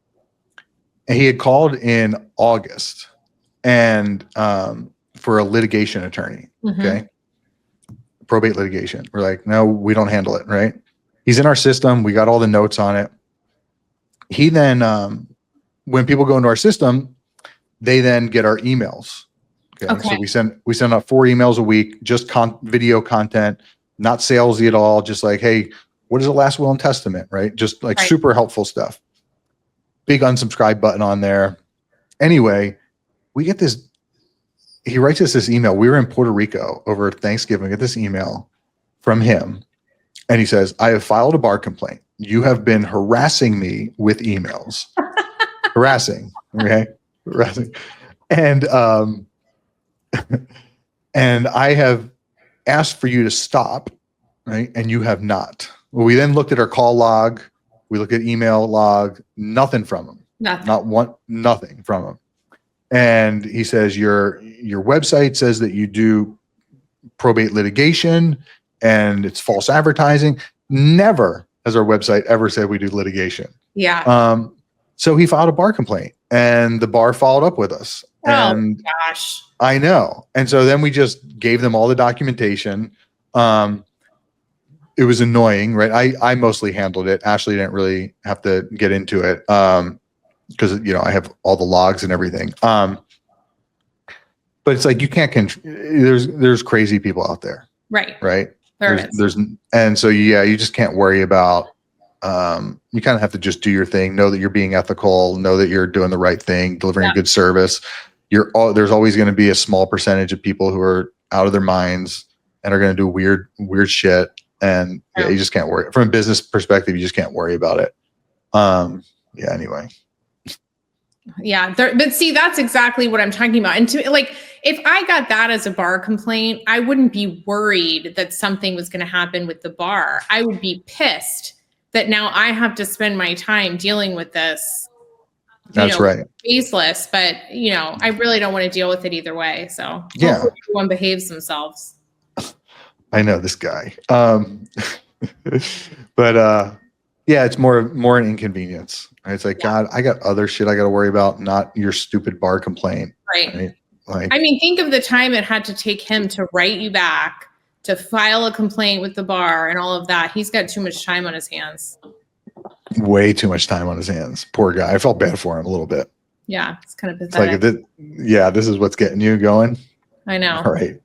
and he had called in August and for a litigation attorney. Mm-hmm. Okay. Probate litigation. We're like, no, we don't handle it. Right. He's in our system. We got all the notes on it. He then, when people go into our system, they then get our emails. Okay. So we send out 4 emails a week, just video content, not salesy at all. Just like, hey, what is the last will and testament? Right. Just like super helpful stuff. Big unsubscribe button on there. Anyway, we get this. He writes us this email. We were in Puerto Rico over Thanksgiving. We get this email from him. And he says, I have filed a bar complaint. You have been harassing me with emails. Harassing. Okay. Harassing. And and I have asked for you to stop. Right. And you have not. Well, we then looked at our call log. We looked at email log, nothing from him. Nothing from him. And he says, your website says that you do probate litigation and it's false advertising. Never has our website ever said we do litigation. Yeah. So he filed a bar complaint and the bar followed up with us. And gosh. I know. And so then we just gave them all the documentation. It was annoying, right? I mostly handled it. Ashley didn't really have to get into it. Because I have all the logs and everything. But it's like you can't there's crazy people out there. Right. There's and so you just can't worry about you kind of have to just do your thing, know that you're being ethical, know that you're doing the right thing, delivering a good service. There's always going to be a small percentage of people who are out of their minds and are going to do weird shit. And you just can't worry. From a business perspective, you just can't worry about it. Yeah. Anyway. Yeah, but see, that's exactly what I'm talking about. And to like, if I got that as a bar complaint, I wouldn't be worried that something was going to happen with the bar. I would be pissed that now I have to spend my time dealing with this. That's right. Baseless, but I really don't want to deal with it either way. So Yeah, hopefully everyone behaves themselves. I know this guy. But yeah, it's more an inconvenience. Right? It's like, God, I got other shit I got to worry about, not your stupid bar complaint. Right. Like, I mean, think of the time it had to take him to write you back, to file a complaint with the bar and all of that. He's got too much time on his hands. way too much time on his hands. Poor guy. I felt bad for him a little bit. Yeah, it's kind of pathetic. It's like, this is what's getting you going. I know. All right.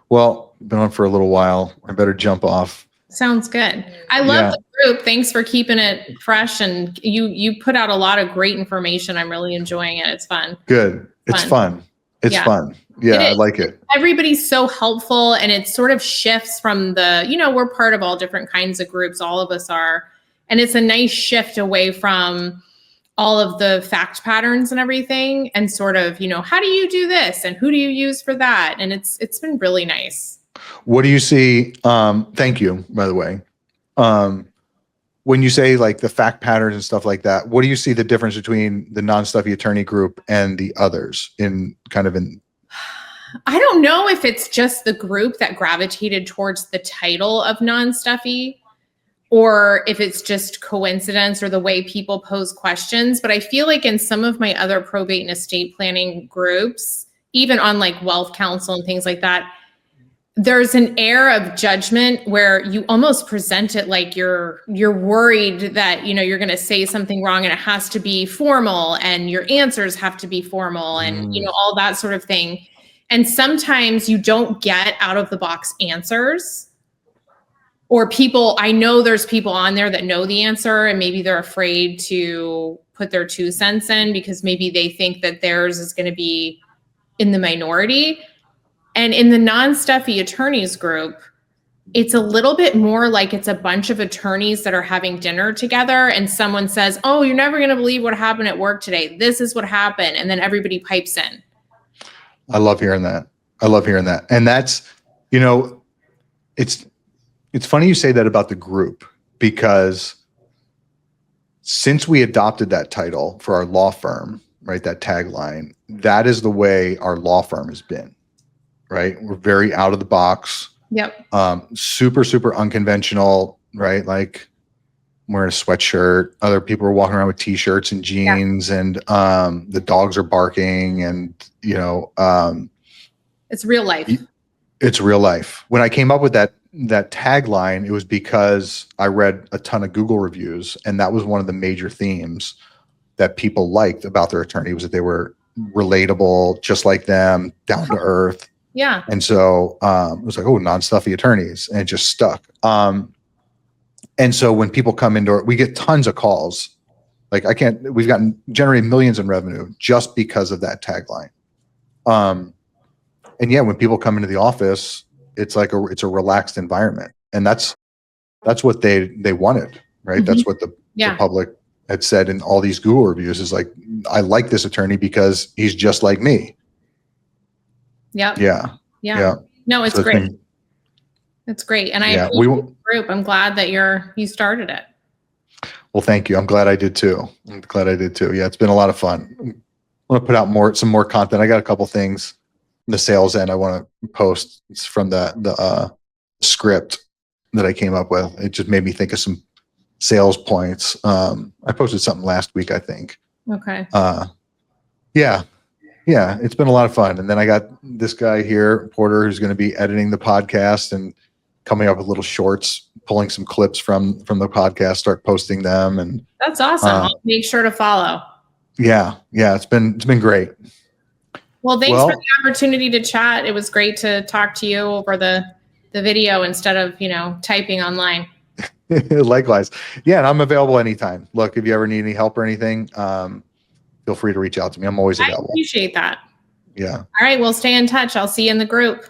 Well, been on for a little while. I better jump off. Sounds good. I love the group. Thanks for keeping it fresh, and you put out a lot of great information. I'm really enjoying it. It's fun. Good. It's fun. It's fun. Yeah, I like it. Everybody's so helpful, and it sort of shifts from we're part of all different kinds of groups. All of us are. And it's a nice shift away from all of the fact patterns and everything, and sort of, how do you do this and who do you use for that? And it's been really nice. What do you see? Thank you, by the way. When you say like the fact patterns and stuff like that, what do you see the difference between the Non-Stuffy attorney group and the others in? I don't know if it's just the group that gravitated towards the title of Non-Stuffy, or if it's just coincidence or the way people pose questions. But I feel like in some of my other probate and estate planning groups, even on like wealth counsel and things like that, there's an air of judgment where you almost present it like you're worried that, you're going to say something wrong and it has to be formal and your answers have to be formal and, all that sort of thing. And sometimes you don't get out of the box answers, or I know there's people on there that know the answer and maybe they're afraid to put their 2 cents in because maybe they think that theirs is going to be in the minority. And in the Non-Stuffy attorneys group, it's a little bit more like it's a bunch of attorneys that are having dinner together and someone says, oh, you're never going to believe what happened at work today. This is what happened. And then everybody pipes in. I love hearing that. And that's, it's funny you say that about the group, because since we adopted that title for our law firm, right, that tagline, that is the way our law firm has been. Right. We're very out of the box. Yep. Super, super unconventional, right? Like I'm wearing a sweatshirt. Other people are walking around with t-shirts and jeans, and the dogs are barking, and it's real life. It's real life. When I came up with that tagline, it was because I read a ton of Google reviews, and that was one of the major themes that people liked about their attorney, was that they were relatable, just like them, down to earth. Yeah. And so it was like, oh, Non-Stuffy attorneys, and it just stuck. And so when people come into we get tons of calls. Like we've generated millions in revenue just because of that tagline. And yeah, when people come into the office, it's like it's a relaxed environment. And that's what they wanted, right? Mm-hmm. That's what the public had said in all these Google reviews, is like, I like this attorney because he's just like me. Yep. Yeah. No, it's great. It's great. And I appreciate the group. I'm glad that you started it. Well, thank you. I'm glad I did too. Yeah, it's been a lot of fun. I want to put out some more content. I got a couple things in the sales end I want to post. It's from the script that I came up with. It just made me think of some sales points. I posted something last week, I think. Okay. Yeah, it's been a lot of fun. And then I got this guy here, Porter, who's going to be editing the podcast and coming up with little shorts, pulling some clips from the podcast, start posting them. And that's awesome. I'll make sure to follow. Yeah, it's been great. Well, thanks for the opportunity to chat. It was great to talk to you over the video instead of, typing online. Likewise. Yeah, and I'm available anytime. Look, if you ever need any help or anything, feel free to reach out to me. I'm always available. I appreciate that. Yeah. All right. We'll stay in touch. I'll see you in the group.